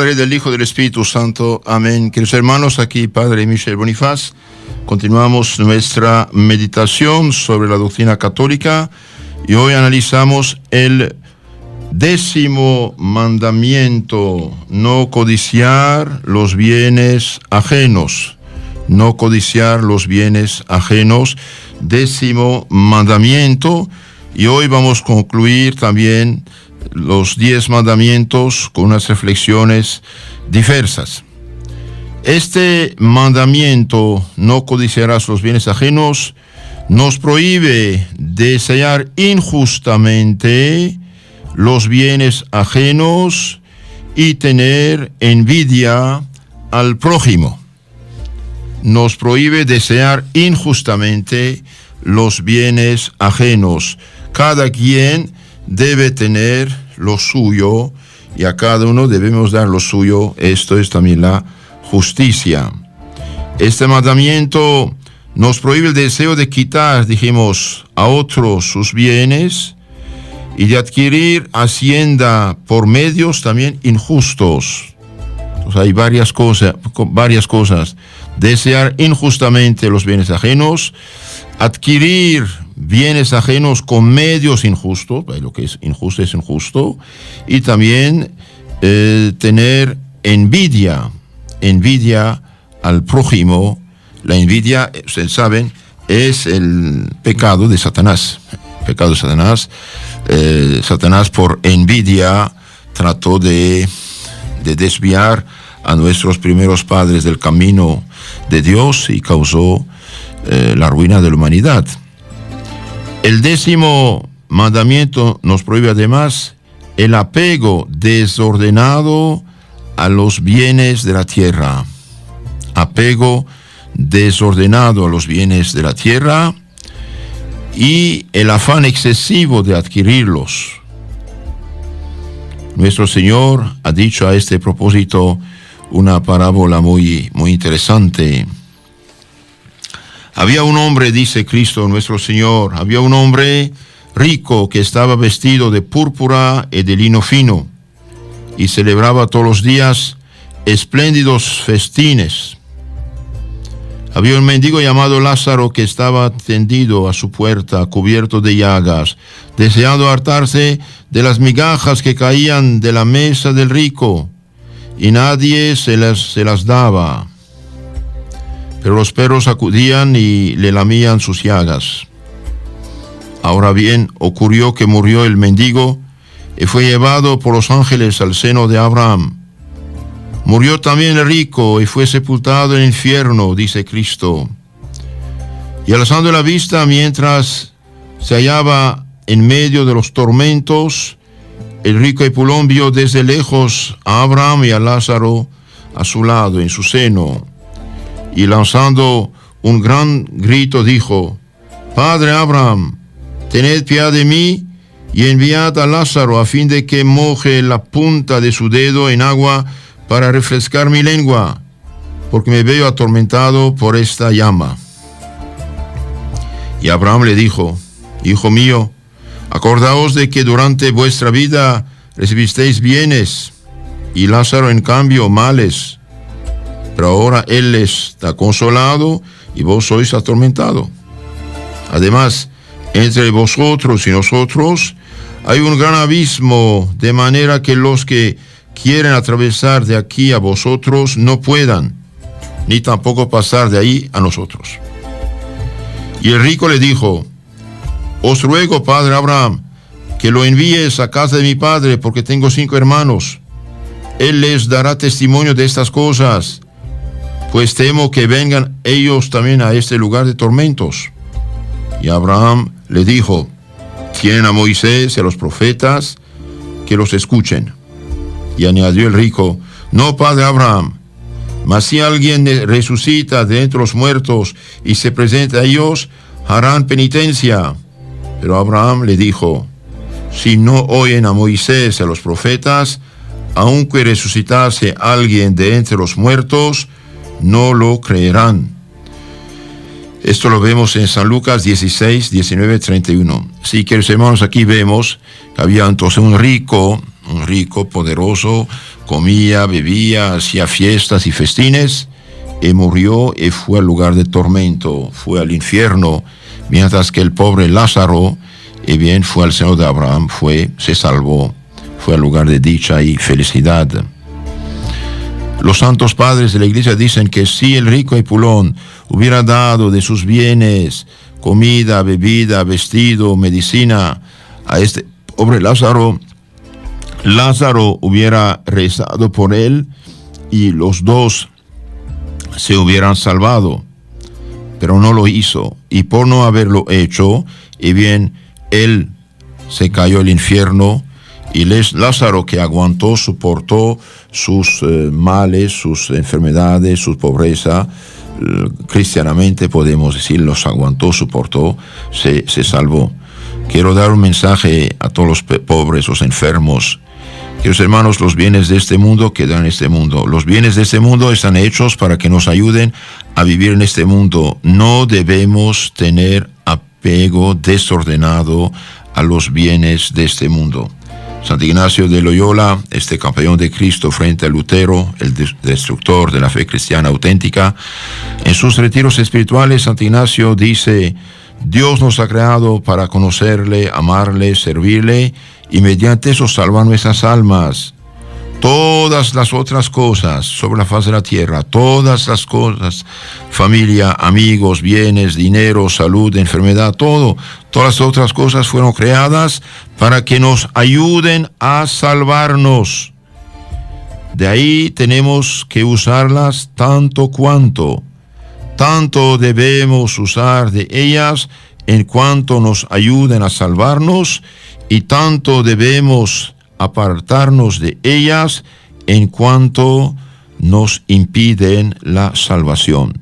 Padre, del Hijo y del Espíritu Santo. Amén. Queridos hermanos, aquí Padre Michel Bonifaz. Continuamos nuestra meditación sobre la doctrina católica y hoy analizamos el 10º mandamiento: no codiciar los bienes ajenos. No codiciar los bienes ajenos. 10º mandamiento. Y hoy vamos a concluir también los 10 mandamientos con unas reflexiones diversas. Este mandamiento, no codiciarás los bienes ajenos, nos prohíbe desear injustamente los bienes ajenos y tener envidia al prójimo. Nos prohíbe desear injustamente los bienes ajenos. Cada quien debe tener lo suyo y a cada uno debemos dar lo suyo. Esto es también la justicia. Este mandamiento nos prohíbe el deseo de quitar, dijimos, a otros sus bienes y de adquirir hacienda por medios también injustos. Entonces hay varias cosas. Desear injustamente los bienes ajenos, adquirir bienes ajenos con medios injustos, lo que es injusto, y también tener envidia al prójimo. La envidia, ustedes saben, es el pecado de Satanás. Satanás por envidia trató de desviar a nuestros primeros padres del camino de Dios y causó la ruina de la humanidad. El 10º mandamiento nos prohíbe además el apego desordenado a los bienes de la tierra. Apego desordenado a los bienes de la tierra y el afán excesivo de adquirirlos. Nuestro Señor ha dicho a este propósito una parábola muy interesante. Había un hombre, dice Cristo nuestro Señor, había un hombre rico que estaba vestido de púrpura y de lino fino y celebraba todos los días espléndidos festines. Había un mendigo llamado Lázaro que estaba tendido a su puerta, cubierto de llagas, deseando hartarse de las migajas que caían de la mesa del rico, y nadie se las daba. Pero los perros acudían y le lamían sus llagas. Ahora bien, ocurrió que murió el mendigo y fue llevado por los ángeles al seno de Abraham. Murió también el rico y fue sepultado en el infierno, dice Cristo. Y alzando la vista mientras se hallaba en medio de los tormentos, el rico Epulón vio desde lejos a Abraham y a Lázaro a su lado, en su seno. Y lanzando un gran grito dijo: Padre Abraham, tened piedad de mí y enviad a Lázaro a fin de que moje la punta de su dedo en agua para refrescar mi lengua, porque me veo atormentado por esta llama. Y Abraham le dijo: Hijo mío, acordaos de que durante vuestra vida recibisteis bienes, y Lázaro en cambio males. Pero ahora él está consolado y vos sois atormentado. Además, entre vosotros y nosotros hay un gran abismo, de manera que los que quieren atravesar de aquí a vosotros no puedan, ni tampoco pasar de ahí a nosotros. Y el rico le dijo: Os ruego, padre Abraham, que lo envíes a casa de mi padre, porque tengo 5 hermanos. Él les dará testimonio de estas cosas, pues temo que vengan ellos también a este lugar de tormentos. Y Abraham le dijo: Tienen a Moisés y a los profetas, que los escuchen. Y añadió el rico: No, padre Abraham, mas si alguien resucita de entre los muertos y se presenta a ellos, harán penitencia. Pero Abraham le dijo: Si no oyen a Moisés y a los profetas, aunque resucitase alguien de entre los muertos, no lo creerán. Esto lo vemos en San Lucas 16, 19, 31. Sí, queridos hermanos, aquí vemos que había entonces un rico rico, poderoso, comía, bebía, hacía fiestas y festines, y murió y fue al lugar de tormento, fue al infierno, mientras que el pobre Lázaro, y bien, fue al seno de Abraham, se salvó, fue al lugar de dicha y felicidad. Los santos padres de la iglesia dicen que si el rico Epulón hubiera dado de sus bienes, comida, bebida, vestido, medicina, a este pobre Lázaro hubiera rezado por él y los dos se hubieran salvado, pero no lo hizo, y por no haberlo hecho, y bien, él se cayó al infierno, y Lázaro, que aguantó, soportó sus males, sus enfermedades, su pobreza, cristianamente podemos decir, los aguantó, soportó, se salvó. Quiero dar un mensaje a todos los pobres, los enfermos. Queridos hermanos, los bienes de este mundo quedan en este mundo. Los bienes de este mundo están hechos para que nos ayuden a vivir en este mundo. No debemos tener apego desordenado a los bienes de este mundo. Santo Ignacio de Loyola, este campeón de Cristo frente a Lutero, el destructor de la fe cristiana auténtica, en sus retiros espirituales, Santo Ignacio dice: Dios nos ha creado para conocerle, amarle, servirle, y mediante eso salvar nuestras almas. Todas las otras cosas sobre la faz de la tierra, todas las cosas, familia, amigos, bienes, dinero, salud, enfermedad, todas las otras cosas fueron creadas para que nos ayuden a salvarnos. De ahí tenemos que usarlas tanto debemos usar de ellas en cuanto nos ayuden a salvarnos, y tanto debemos apartarnos de ellas en cuanto nos impiden la salvación.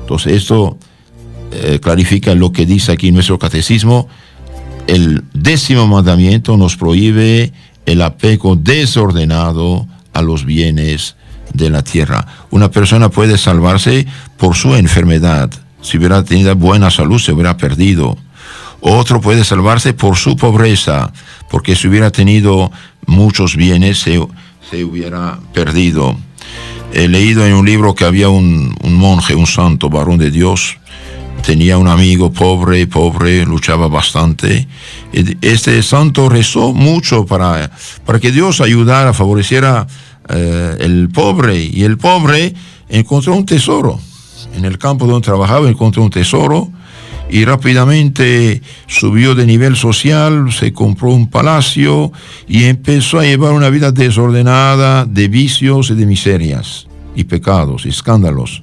Entonces esto clarifica lo que dice aquí nuestro catecismo. El 10º mandamiento nos prohíbe el apego desordenado a los bienes de la tierra. Una persona puede salvarse por su enfermedad. Si hubiera tenido buena salud, se hubiera perdido. Otro puede salvarse por su pobreza, porque si hubiera tenido muchos bienes, se hubiera perdido. He leído en un libro que había un monje, un santo varón de Dios, tenía un amigo pobre, luchaba bastante. Este santo rezó mucho para que Dios ayudara, favoreciera el pobre, y el pobre encontró un tesoro. En el campo donde trabajaba encontró un tesoro, y rápidamente subió de nivel social, se compró un palacio y empezó a llevar una vida desordenada de vicios y de miserias y pecados y escándalos.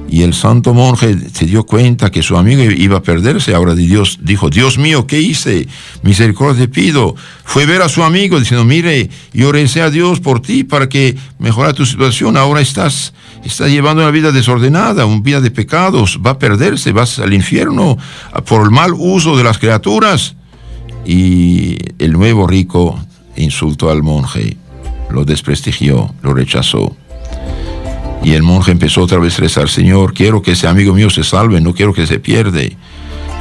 Y el santo monje se dio cuenta que su amigo iba a perderse. Ahora Dios dijo: Dios mío, ¿qué hice? Misericordia te pido. Fue ver a su amigo diciendo: mire, yo recé a Dios por ti para que mejorara tu situación. Ahora estás llevando una vida desordenada, una vida de pecados. Va a perderse, vas al infierno por el mal uso de las criaturas. Y el nuevo rico insultó al monje, lo desprestigió, lo rechazó. Y el monje empezó otra vez a rezar: Señor, quiero que ese amigo mío se salve, no quiero que se pierda.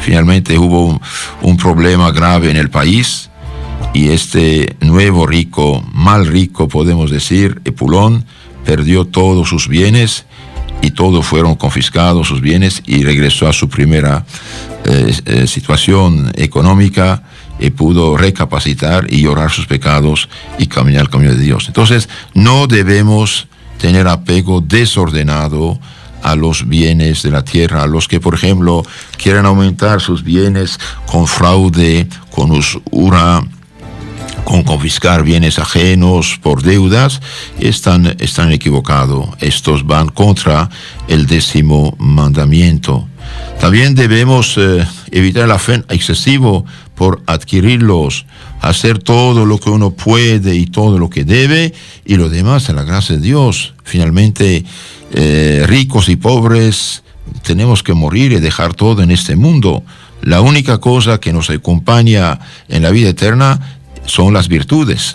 Finalmente hubo un problema grave en el país, y este nuevo rico, mal rico podemos decir, Epulón, perdió todos sus bienes, y todos fueron confiscados sus bienes, y regresó a su primera situación económica, y pudo recapacitar y llorar sus pecados y caminar el camino de Dios. Entonces, no debemos tener apego desordenado a los bienes de la tierra. A los que, por ejemplo, quieren aumentar sus bienes con fraude, con usura, con confiscar bienes ajenos por deudas, están equivocados. Estos van contra el 10º mandamiento. También debemos evitar el afán excesivo por adquirirlos, hacer todo lo que uno puede y todo lo que debe, y lo demás a la gracia de Dios. Finalmente, ricos y pobres, tenemos que morir y dejar todo en este mundo. La única cosa que nos acompaña en la vida eterna son las virtudes,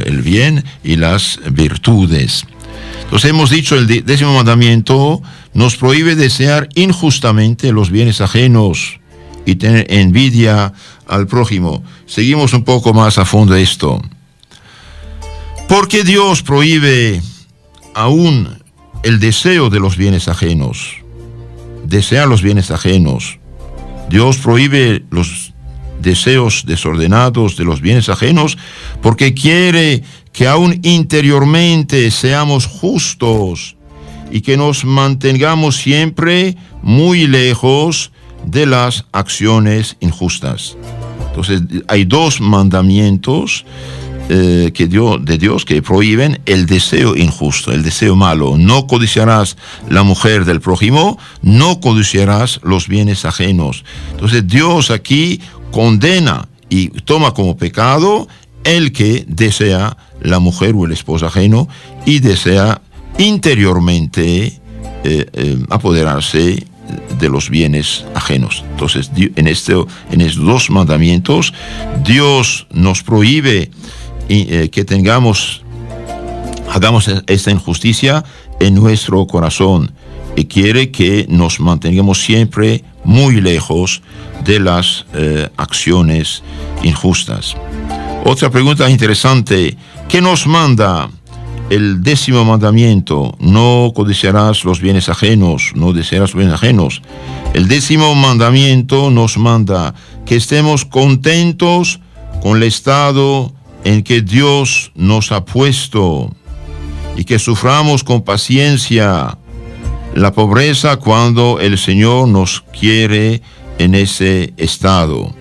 el bien y las virtudes. Entonces hemos dicho, el 10º mandamiento nos prohíbe desear injustamente los bienes ajenos, y tener envidia al prójimo. Seguimos un poco más a fondo esto. ¿Por qué Dios prohíbe aún el deseo de los bienes ajenos? Desear los bienes ajenos. Dios prohíbe los deseos desordenados de los bienes ajenos porque quiere que aún interiormente seamos justos y que nos mantengamos siempre muy lejos de las acciones injustas. Entonces, hay dos mandamientos de Dios que prohíben el deseo injusto, el deseo malo. No codiciarás la mujer del prójimo, no codiciarás los bienes ajenos. Entonces, Dios aquí condena y toma como pecado el que desea la mujer o el esposo ajeno y desea interiormente apoderarse de los bienes ajenos. Entonces, en estos dos mandamientos, Dios nos prohíbe que hagamos esta injusticia en nuestro corazón y quiere que nos mantengamos siempre muy lejos de las acciones injustas. Otra pregunta interesante: ¿qué nos manda el 10º mandamiento? No codiciarás los bienes ajenos, no desearás los bienes ajenos. El 10º mandamiento nos manda que estemos contentos con el estado en que Dios nos ha puesto y que suframos con paciencia la pobreza cuando el Señor nos quiere en ese estado.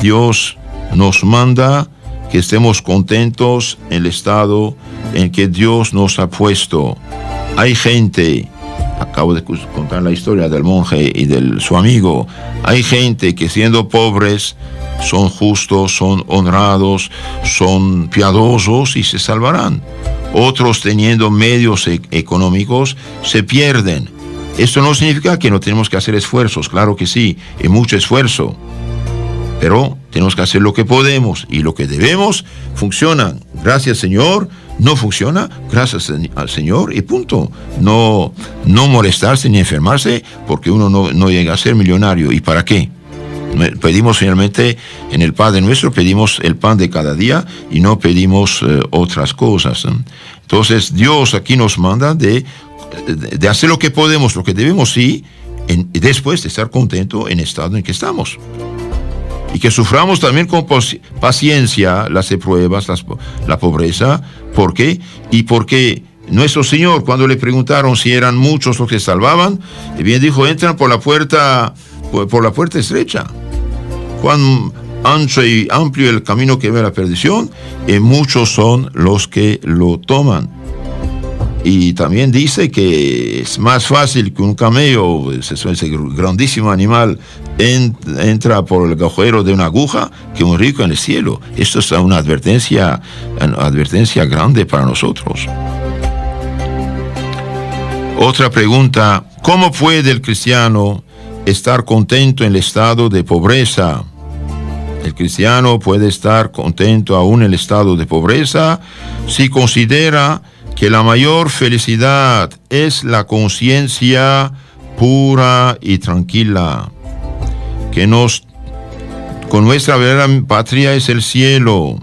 Dios nos manda que estemos contentos en el estado en que Dios nos ha puesto. Hay gente, acabo de contar la historia del monje y de su amigo, hay gente que siendo pobres son justos, son honrados, son piadosos y se salvarán. Otros teniendo medios económicos se pierden. Esto no significa que no tenemos que hacer esfuerzos, claro que sí, y mucho esfuerzo. Pero tenemos que hacer lo que podemos y lo que debemos. Funciona, gracias Señor. No funciona, gracias al Señor y punto. No molestarse ni enfermarse porque uno no llega a ser millonario. ¿Y para qué? Pedimos finalmente en el Padre Nuestro, pedimos el pan de cada día y no pedimos otras cosas. Entonces Dios aquí nos manda de hacer lo que podemos, lo que debemos, sí, después de estar contento en el estado en que estamos. Y que suframos también con paciencia las pruebas, la pobreza. ¿Por qué? Y porque nuestro Señor, cuando le preguntaron si eran muchos los que salvaban, bien dijo: entran por la puerta estrecha. Cuán ancho y amplio el camino que ve a la perdición, y muchos son los que lo toman. Y también dice que es más fácil que un camello, ese grandísimo animal, entra por el agujero de una aguja que un rico en el cielo. Esto es una advertencia grande para nosotros. Otra pregunta: ¿cómo puede el cristiano estar contento en el estado de pobreza? El cristiano puede estar contento aún en el estado de pobreza si considera que la mayor felicidad es la conciencia pura y tranquila, que con nuestra verdadera patria es el cielo,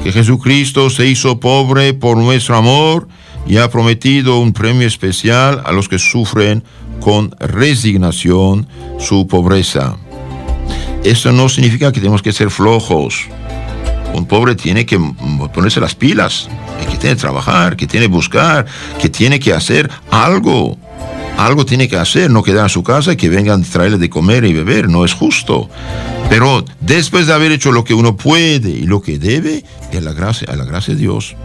que Jesucristo se hizo pobre por nuestro amor y ha prometido un premio especial a los que sufren con resignación su pobreza. Esto no significa que tenemos que ser flojos. Un pobre tiene que ponerse las pilas, que tiene que trabajar, que tiene que buscar, que tiene que hacer algo. Algo tiene que hacer, no quedar en su casa y que vengan a traerle de comer y beber. No es justo. Pero después de haber hecho lo que uno puede y lo que debe, es a la gracia de Dios.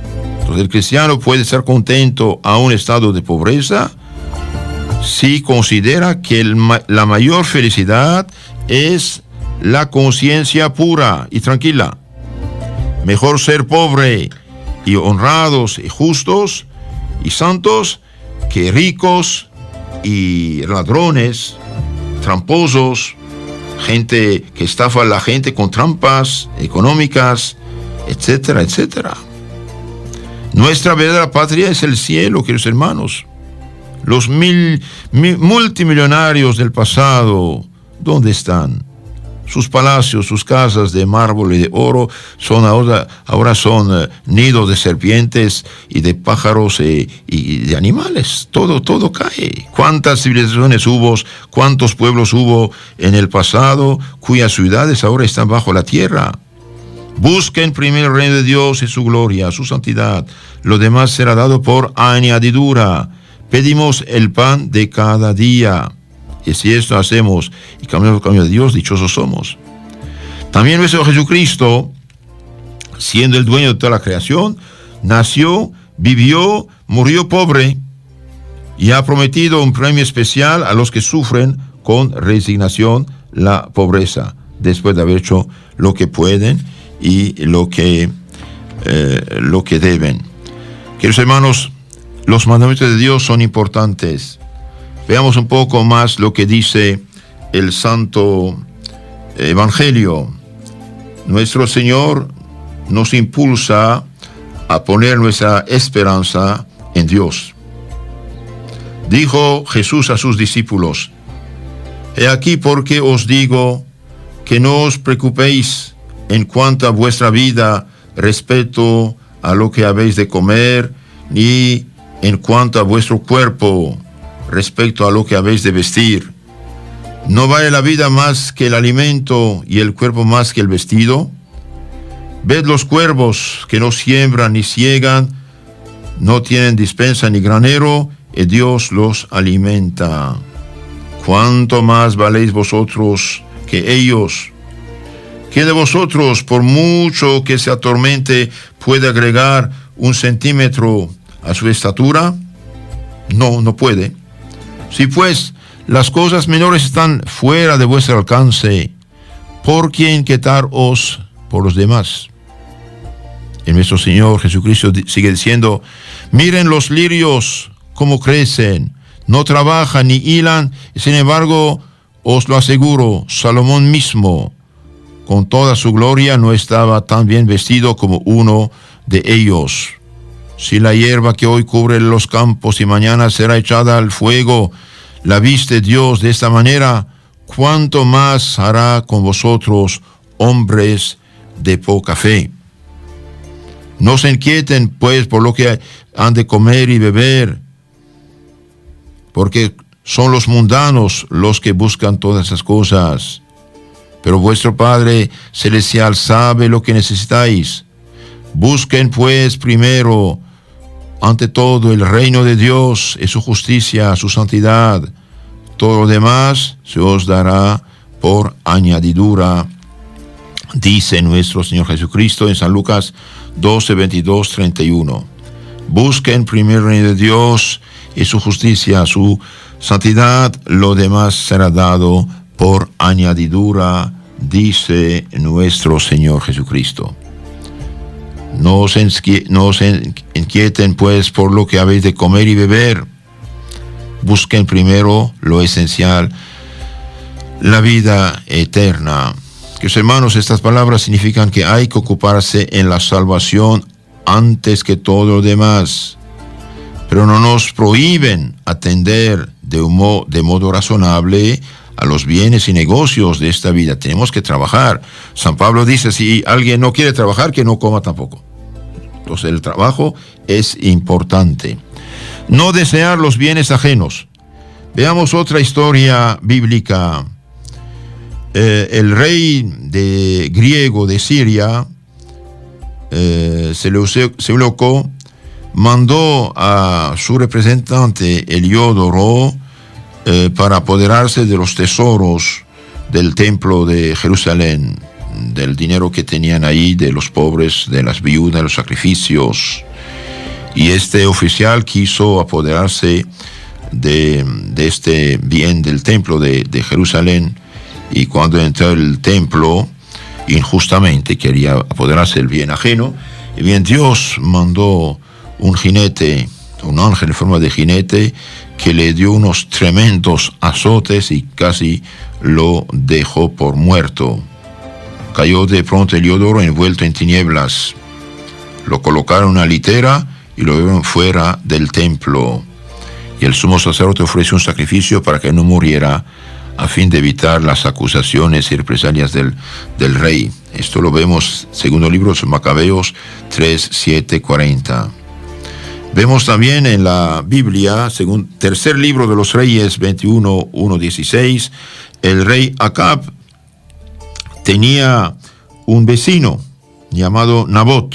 Entonces el cristiano puede estar contento a un estado de pobreza si considera que la mayor felicidad es la conciencia pura y tranquila. Mejor ser pobre y honrados y justos y santos que ricos y ladrones, tramposos, gente que estafa a la gente con trampas económicas, etcétera, etcétera. Nuestra verdadera patria es el cielo, queridos hermanos. Los multimillonarios del pasado ¿dónde están? Sus palacios, sus casas de mármol y de oro ahora son nidos de serpientes y de pájaros y de animales. Todo cae. ¿Cuántas civilizaciones hubo, cuántos pueblos hubo en el pasado cuyas ciudades ahora están bajo la tierra? Busquen primero el reino de Dios y su gloria, su santidad. Lo demás será dado por añadidura. Pedimos el pan de cada día. Y si esto hacemos y cambiamos el camino de Dios, dichosos somos. También nuestro Jesucristo, siendo el dueño de toda la creación, nació, vivió, murió pobre y ha prometido un premio especial a los que sufren con resignación la pobreza, después de haber hecho lo que pueden y lo que deben. Queridos hermanos, los mandamientos de Dios son importantes. Veamos un poco más lo que dice el Santo Evangelio. Nuestro Señor nos impulsa a poner nuestra esperanza en Dios. Dijo Jesús a sus discípulos: He aquí porque os digo que no os preocupéis en cuanto a vuestra vida respecto a lo que habéis de comer, ni en cuanto a vuestro cuerpo respecto a lo que habéis de vestir. ¿No vale la vida más que el alimento y el cuerpo más que el vestido? Ved los cuervos que no siembran ni siegan, no tienen despensa ni granero, y Dios los alimenta. ¿Cuánto más valéis vosotros que ellos? ¿Quién de vosotros, por mucho que se atormente, puede agregar 1 centímetro a su estatura? No puede. Si pues las cosas menores están fuera de vuestro alcance, ¿por qué inquietaros por los demás? Y nuestro Señor Jesucristo sigue diciendo: miren los lirios cómo crecen, no trabajan ni hilan, y sin embargo os lo aseguro, Salomón mismo, con toda su gloria, no estaba tan bien vestido como uno de ellos. Si la hierba que hoy cubre los campos y mañana será echada al fuego, la viste Dios de esta manera, ¿cuánto más hará con vosotros, hombres de poca fe? No se inquieten, pues, por lo que han de comer y beber, porque son los mundanos los que buscan todas esas cosas. Pero vuestro Padre Celestial sabe lo que necesitáis. Busquen, pues, primero, ante todo, el reino de Dios y su justicia, su santidad. Todo lo demás se os dará por añadidura, dice nuestro Señor Jesucristo en San Lucas 12, 22, 31. Busquen primero el reino de Dios y su justicia, su santidad, lo demás será dado por añadidura, dice nuestro Señor Jesucristo. No os inquieten, pues, por lo que habéis de comer y beber. Busquen primero lo esencial, la vida eterna. Queridos hermanos, estas palabras significan que hay que ocuparse en la salvación antes que todo lo demás. Pero no nos prohíben atender de modo razonable a los bienes y negocios de esta vida. Tenemos que trabajar. San Pablo dice: si alguien no quiere trabajar, que no coma tampoco. Entonces el trabajo es importante. No desear los bienes ajenos. Veamos otra historia bíblica. El rey griego de Siria, Seleuco, mandó a su representante Heliodoro para apoderarse de los tesoros del templo de Jerusalén, del dinero que tenían ahí, de los pobres, de las viudas, los sacrificios. Y este oficial quiso apoderarse de este bien del templo de Jerusalén, y cuando entró el templo, injustamente quería apoderarse del bien ajeno, y bien Dios mandó un jinete, un ángel en forma de jinete, que le dio unos tremendos azotes y casi lo dejó por muerto. Cayó de pronto Heliodoro envuelto en tinieblas. Lo colocaron en una litera y lo llevaron fuera del templo. Y el sumo sacerdote ofreció un sacrificio para que no muriera a fin de evitar las acusaciones y represalias del rey. Esto lo vemos segundo libro de Macabeos 3, 7, 40. Vemos también en la Biblia, tercer libro de los Reyes 21, 1, 16, el rey Acab tenía un vecino llamado Nabot.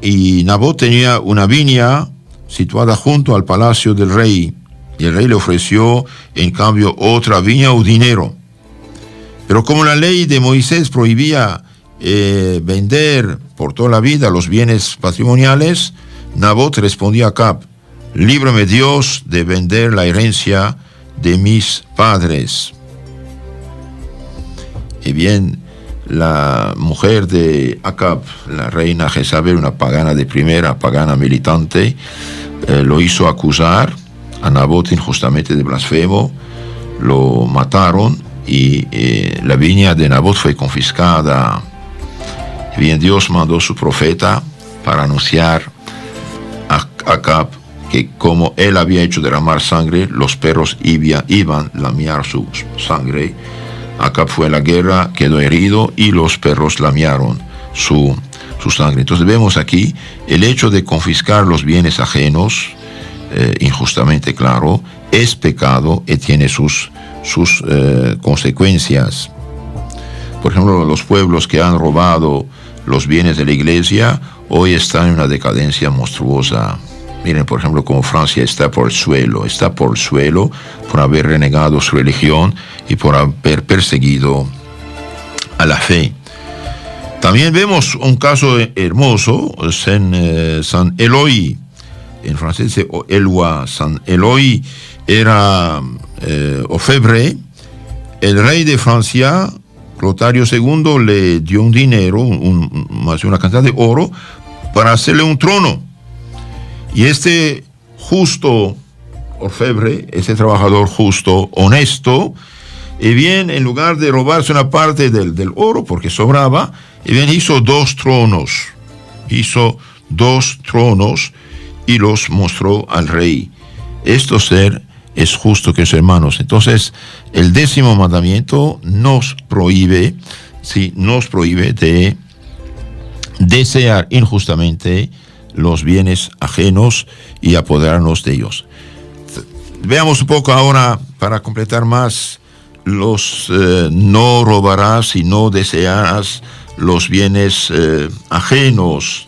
Y Nabot tenía una viña situada junto al palacio del rey. Y el rey le ofreció en cambio otra viña o dinero. Pero como la ley de Moisés prohibía vender por toda la vida los bienes patrimoniales, Nabot respondió a Acab: líbrame Dios de vender la herencia de mis padres. Y bien, la mujer de Acab, la reina Jezabel, una pagana de primera, pagana militante, lo hizo acusar a Nabot injustamente de blasfemo, lo mataron y la viña de Nabot fue confiscada. Bien, Dios mandó su profeta para anunciar a Acab que como él había hecho derramar sangre, los perros iban a lamear su sangre. Acab fue a la guerra, quedó herido y los perros lamearon su sangre. Entonces vemos aquí el hecho de confiscar los bienes ajenos, injustamente, claro, es pecado y tiene sus consecuencias. Por ejemplo, los pueblos que han robado los bienes de la iglesia hoy están en una decadencia monstruosa. Miren, por ejemplo, como Francia está por el suelo por haber renegado su religión y por haber perseguido a la fe. También vemos un caso hermoso, San Eloy. En francés dice Eloi. San Eloy era orfebre. El rey de Francia, Clotario II, le dio un dinero, más de una cantidad de oro, para hacerle un trono. Y este justo orfebre, ese trabajador justo, honesto, y bien, en lugar de robarse una parte del oro, porque sobraba, y bien, hizo dos tronos y los mostró al rey. Esto ser es justo, que hermanos. Entonces, el 10º mandamiento nos prohíbe de desear injustamente los bienes ajenos y apoderarnos de ellos. Veamos un poco ahora, para completar más, no robarás y no desearás los bienes ajenos.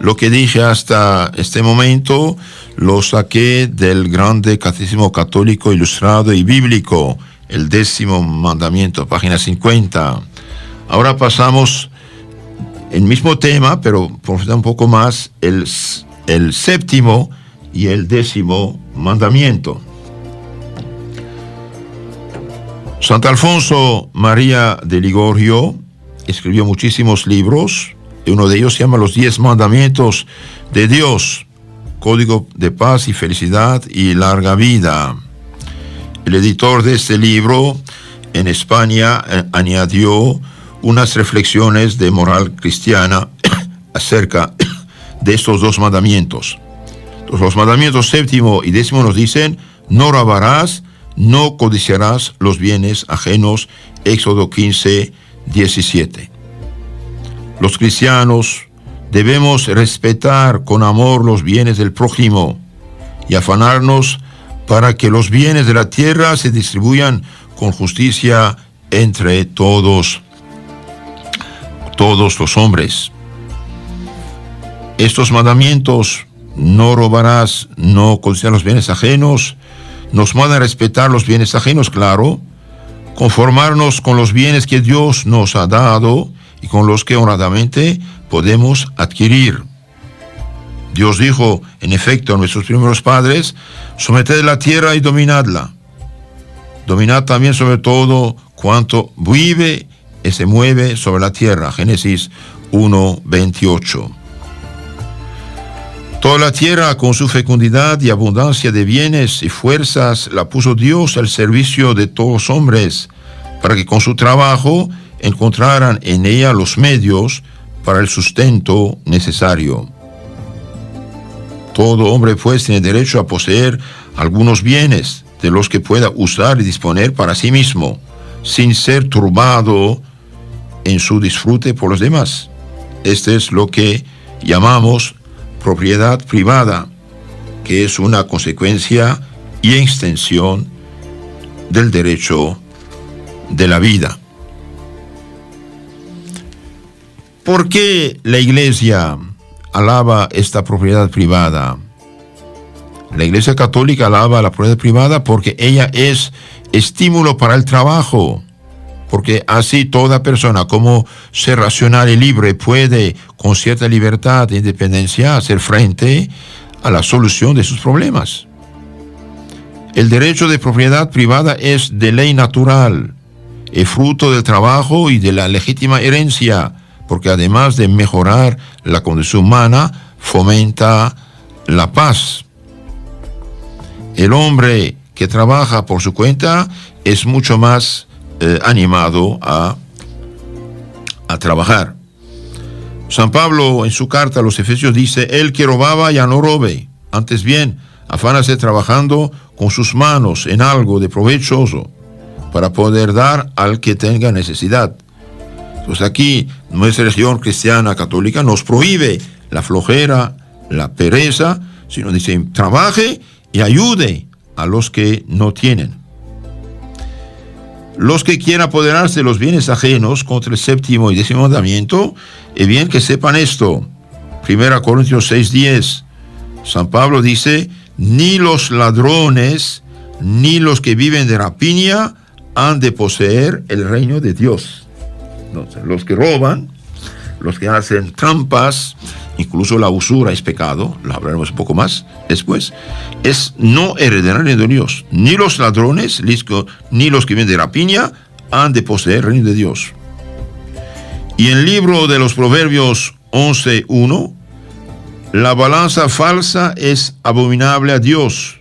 Lo que dije hasta este momento lo saqué del Grande Catecismo Católico Ilustrado y Bíblico, el 10º mandamiento, página 50. Ahora pasamos el mismo tema, pero profundizar un poco más, el 7º y el 10º mandamiento. Santo Alfonso María de Ligorio escribió muchísimos libros, y uno de ellos se llama Los 10 Mandamientos de Dios, Código de Paz y Felicidad y Larga Vida. El editor de este libro en España añadió unas reflexiones de moral cristiana acerca de estos dos mandamientos. Los mandamientos 7º y 10º nos dicen: no robarás, no codiciarás los bienes ajenos, Éxodo 15, 17. Los cristianos debemos respetar con amor los bienes del prójimo y afanarnos para que los bienes de la tierra se distribuyan con justicia entre todos los hombres. Estos mandamientos, no robarás, no codiciarás los bienes ajenos, nos mandan a respetar los bienes ajenos, claro, conformarnos con los bienes que Dios nos ha dado y con los que honradamente podemos adquirir. Dios dijo, en efecto, a nuestros primeros padres: someted la tierra y dominadla. Dominad también sobre todo cuanto vive y se mueve sobre la tierra. Génesis 1, 28. Toda la tierra, con su fecundidad y abundancia de bienes y fuerzas, la puso Dios al servicio de todos los hombres, para que con su trabajo encontraran en ella los medios para el sustento necesario. Todo hombre, pues, tiene derecho a poseer algunos bienes, de los que pueda usar y disponer para sí mismo, sin ser turbado en su disfrute por los demás. Este es lo que llamamos propiedad privada, que es una consecuencia y extensión del derecho de la vida. ¿Por qué la Iglesia alaba esta propiedad privada? La Iglesia Católica alaba la propiedad privada porque ella es estímulo para el trabajo, porque así toda persona, como ser racional y libre, puede con cierta libertad e independencia hacer frente a la solución de sus problemas. El derecho de propiedad privada es de ley natural, es fruto del trabajo y de la legítima herencia, porque además de mejorar la condición humana, fomenta la paz. El hombre que trabaja por su cuenta es mucho más animado a trabajar. San Pablo en su carta a los Efesios dice: el que robaba ya no robe, antes bien, afánase trabajando con sus manos en algo de provechoso, para poder dar al que tenga necesidad. Entonces aquí nuestra religión cristiana católica nos prohíbe la flojera, la pereza, sino dice: trabaje y ayude a los que no tienen. Los que quieran apoderarse de los bienes ajenos contra el 7º y 10º mandamiento, es bien que sepan esto. 1 Corintios 6:10, San Pablo dice: ni los ladrones, ni los que viven de rapiña han de poseer el reino de Dios. Entonces, los que roban, los que hacen trampas, incluso la usura es pecado, lo hablaremos un poco más después, no heredarán el reino de Dios. Ni los ladrones, ni los que viven de rapiña han de poseer el reino de Dios. Y en el libro de los Proverbios 11:1, la balanza falsa es abominable a Dios,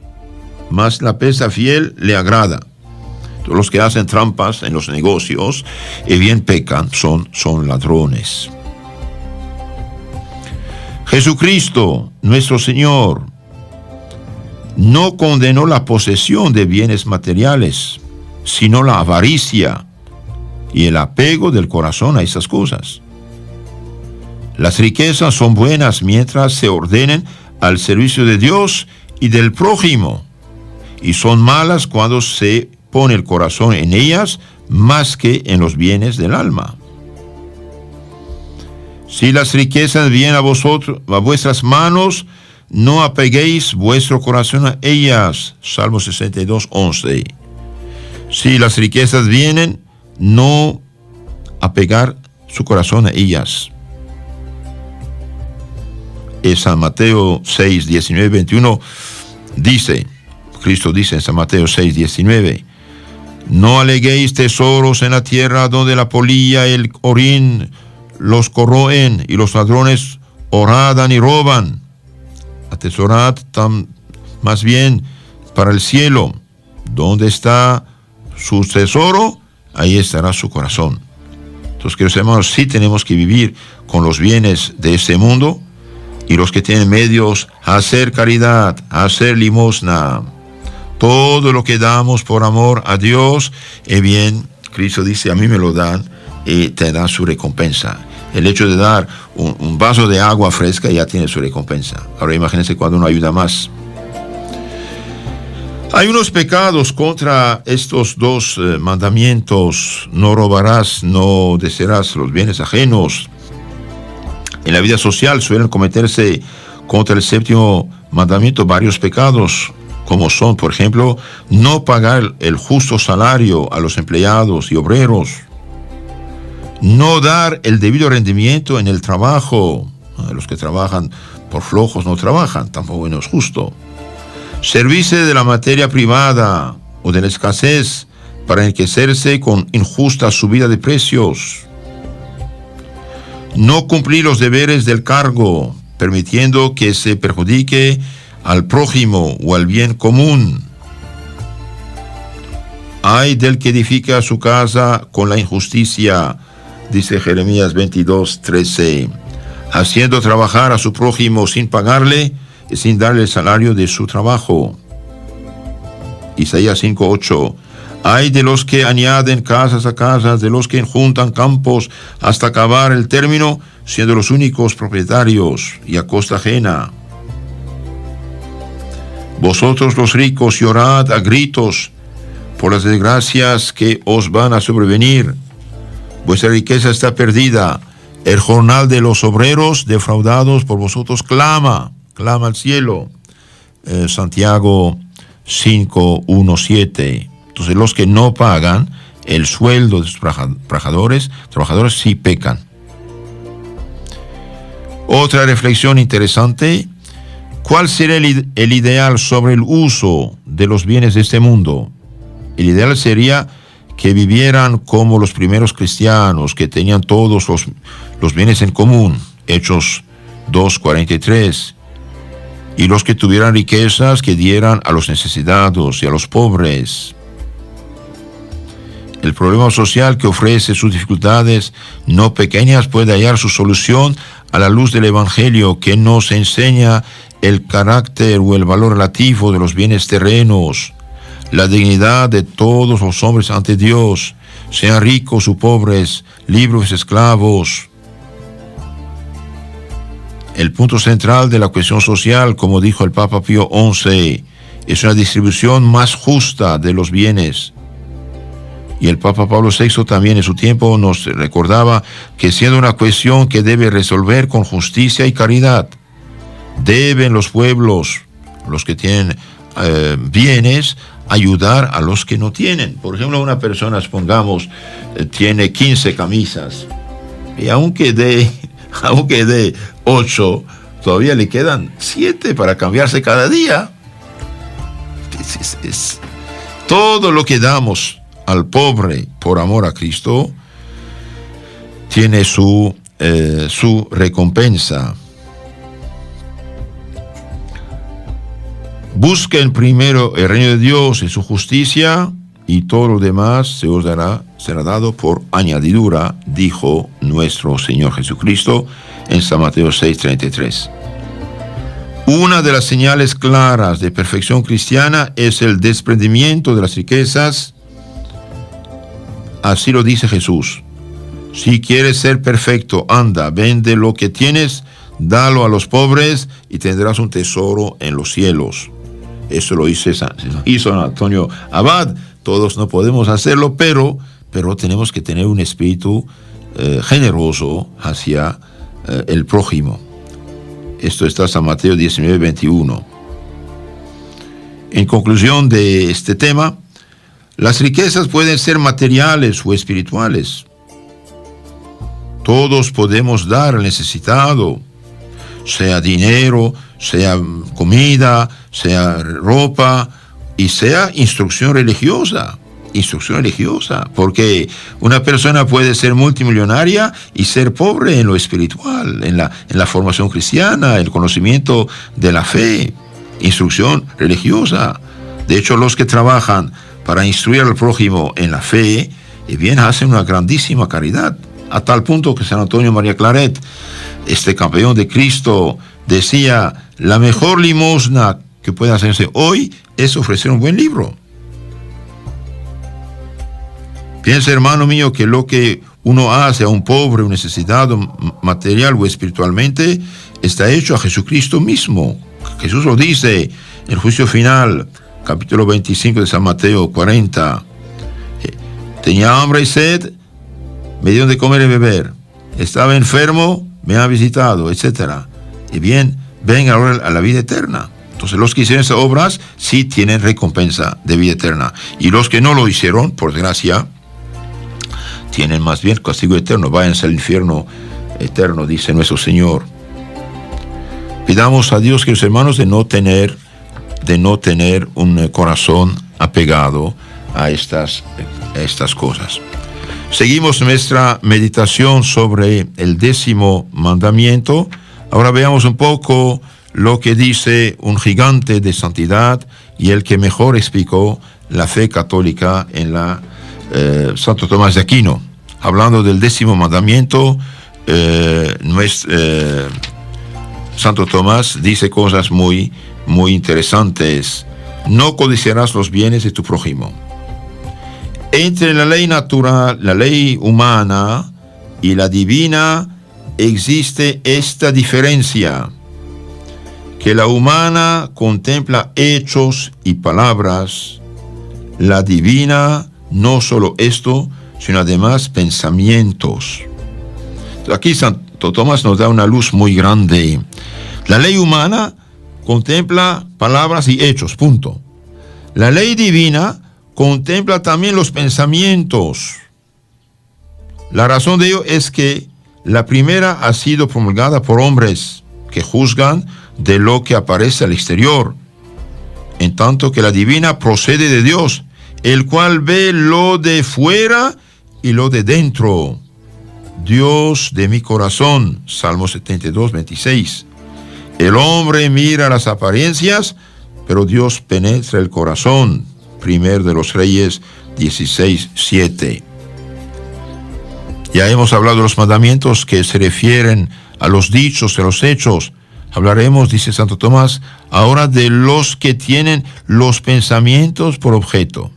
mas la pesa fiel le agrada. Todos los que hacen trampas en los negocios y bien pecan son ladrones. Jesucristo, nuestro Señor, no condenó la posesión de bienes materiales, sino la avaricia y el apego del corazón a esas cosas. Las riquezas son buenas mientras se ordenen al servicio de Dios y del prójimo, y son malas cuando se pone el corazón en ellas más que en los bienes del alma. Si las riquezas vienen a vosotros, a vuestras manos, no apeguéis vuestro corazón a ellas. Salmo 62:11. Si las riquezas vienen, no apegar su corazón a ellas. En San Mateo 6:19-21 dice, Cristo dice en San Mateo 6:19, no aleguéis tesoros en la tierra donde la polilla y el orín los corroen y los ladrones horadan y roban. Atesorad más bien para el cielo, donde está su tesoro, ahí estará su corazón. Entonces, queridos hermanos, sí tenemos que vivir con los bienes de este mundo, y los que tienen medios a hacer caridad, a hacer limosna. Todo lo que damos por amor a Dios, bien, Cristo dice, a mí me lo dan y te dan su recompensa. El hecho de dar un vaso de agua fresca ya tiene su recompensa. Ahora imagínense cuando uno ayuda más. Hay unos pecados contra estos dos mandamientos: no robarás, no desearás los bienes ajenos. En la vida social suelen cometerse contra el 7º mandamiento varios pecados, como son, por ejemplo, no pagar el justo salario a los empleados y obreros, no dar el debido rendimiento en el trabajo. Los que trabajan por flojos no trabajan, tampoco no es justo. Servirse de la materia privada o de la escasez para enriquecerse con injusta subida de precios. No cumplir los deberes del cargo, permitiendo que se perjudique al prójimo o al bien común. Ay del que edifica su casa con la injusticia, dice Jeremías 22:13, haciendo trabajar a su prójimo sin pagarle y sin darle el salario de su trabajo. Isaías 5:8. Hay de los que añaden casas a casas, de los que juntan campos hasta acabar el término, siendo los únicos propietarios y a costa ajena. Vosotros los ricos llorad a gritos por las desgracias que os van a sobrevenir. Vuestra riqueza está perdida. El jornal de los obreros defraudados por vosotros clama al cielo. Santiago 5:1-7. Entonces los que no pagan el sueldo de sus trabajadores sí pecan. Otra reflexión interesante: ¿cuál sería el ideal sobre el uso de los bienes de este mundo? El ideal sería que vivieran como los primeros cristianos, que tenían todos los bienes en común, Hechos 2:43, y los que tuvieran riquezas que dieran a los necesitados y a los pobres. El problema social que ofrece sus dificultades no pequeñas puede hallar su solución a la luz del Evangelio, que nos enseña el carácter o el valor relativo de los bienes terrenos, la dignidad de todos los hombres ante Dios, sean ricos o pobres, libres o esclavos. El punto central de la cuestión social, como dijo el Papa Pío XI, es una distribución más justa de los bienes. Y el Papa Pablo VI también en su tiempo nos recordaba que, siendo una cuestión que debe resolver con justicia y caridad, deben los pueblos, los que tienen bienes, ayudar a los que no tienen. Por ejemplo, una persona, supongamos, tiene 15 camisas, y aunque dé 8, todavía le quedan 7 para cambiarse cada día. Todo lo que damos al pobre por amor a Cristo tiene su recompensa. Busquen primero el reino de Dios y su justicia, y todo lo demás se os será dado por añadidura, dijo nuestro Señor Jesucristo en San Mateo 6:33. Una de las señales claras de perfección cristiana es el desprendimiento de las riquezas. Así lo dice Jesús: si quieres ser perfecto, anda, vende lo que tienes, dalo a los pobres y tendrás un tesoro en los cielos. Eso lo hizo San Antonio Abad. Todos no podemos hacerlo, pero tenemos que tener un espíritu generoso hacia el prójimo. Esto está en San Mateo 19:21. En conclusión de este tema, las riquezas pueden ser materiales o espirituales. Todos podemos dar al necesitado, sea dinero, sea comida, sea ropa, y sea instrucción religiosa, porque una persona puede ser multimillonaria y ser pobre en lo espiritual, en la formación cristiana, el conocimiento de la fe, instrucción religiosa. De hecho, los que trabajan para instruir al prójimo en la fe, bien hacen una grandísima caridad, a tal punto que San Antonio María Claret, este campeón de Cristo, decía: la mejor limosna que puede hacerse hoy es ofrecer un buen libro. Piensa, hermano mío, que lo que uno hace a un pobre, un necesitado, material o espiritualmente, está hecho a Jesucristo mismo. Jesús lo dice en el juicio final, capítulo 25 de San Mateo 40. Tenía hambre y sed, me dieron de comer y beber. Estaba enfermo, me han visitado, etc. Y bien, ven ahora a la vida eterna. Entonces los que hicieron esas obras sí tienen recompensa de vida eterna. Y los que no lo hicieron, por desgracia, tienen más bien castigo eterno. Váyanse al infierno eterno, dice nuestro Señor. Pidamos a Dios, queridos hermanos, de no tener un corazón apegado a estas cosas. Seguimos nuestra meditación sobre el 10º mandamiento. Ahora veamos un poco lo que dice un gigante de santidad y el que mejor explicó la fe católica en la Santo Tomás de Aquino. Hablando del 10º mandamiento, Santo Tomás dice cosas muy, muy interesantes no codiciarás los bienes de tu prójimo. Entre la ley natural, la ley humana y la divina existe esta diferencia, que la humana contempla hechos y palabras, la divina no solo esto, sino además pensamientos. Aquí Santo Tomás nos da una luz muy grande. La ley humana contempla palabras y hechos, punto. La ley divina contempla también los pensamientos. La razón de ello es que la primera ha sido promulgada por hombres que juzgan de lo que aparece al exterior, en tanto que la divina procede de Dios, el cual ve lo de fuera y lo de dentro. Dios de mi corazón, Salmo 72, 26. El hombre mira las apariencias, pero Dios penetra el corazón. Primer de los Reyes 16, 7. Ya hemos hablado de los mandamientos que se refieren a los dichos, a los hechos. Hablaremos, dice Santo Tomás, ahora de los que tienen los pensamientos por objeto.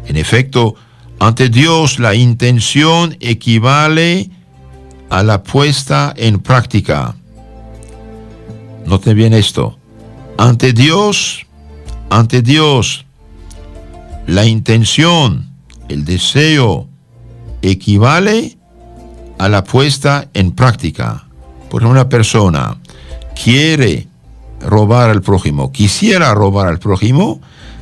En efecto, ante Dios la intención equivale a la puesta en práctica. Noten bien esto. Ante Dios, la intención, el deseo, equivale a la puesta en práctica. Por ejemplo, una persona quiere robar al prójimo, quisiera robar al prójimo,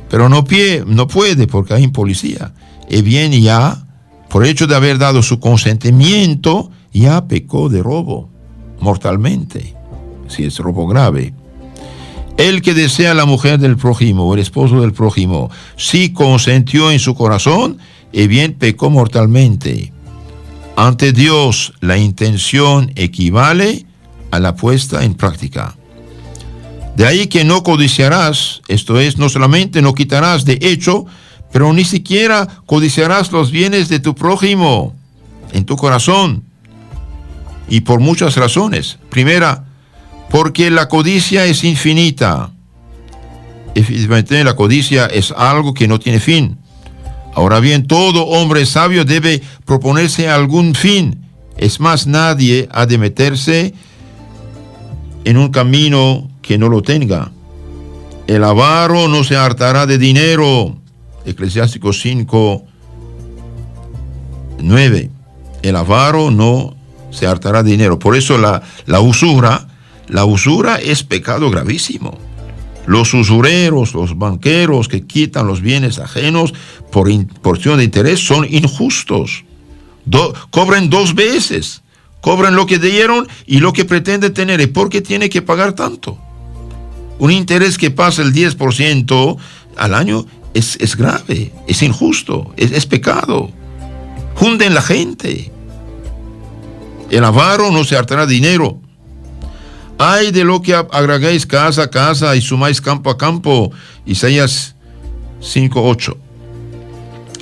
pero no puede porque hay un policía. Y bien, ya, por hecho de haber dado su consentimiento, ya pecó de robo, mortalmente, si es robo grave. El que desea a la mujer del prójimo o el esposo del prójimo, si consentió en su corazón, y bien pecó mortalmente. Ante Dios, la intención equivale a la puesta en práctica. De ahí que no codiciarás, esto es, no solamente no quitarás de hecho, pero ni siquiera codiciarás los bienes de tu prójimo en tu corazón. Y por muchas razones. Primera, porque la codicia es infinita. Efectivamente, la codicia es algo que no tiene fin. Ahora bien, todo hombre sabio debe proponerse algún fin. Es más, nadie ha de meterse en un camino que no lo tenga. El avaro no se hartará de dinero. Eclesiástico 5, 9. El avaro no se hartará de dinero. Por eso la usura es pecado gravísimo. Los usureros, los banqueros que quitan los bienes ajenos por porción de interés son injustos. Cobran dos veces. Cobran lo que dieron y lo que pretenden tener. ¿Y por qué tiene que pagar tanto? Un interés que pasa el 10% al año es grave, es injusto, es pecado. Hunden la gente. El avaro no se hartará dinero. Ay de lo que agregáis casa a casa y sumáis campo a campo. Isaías 5:8.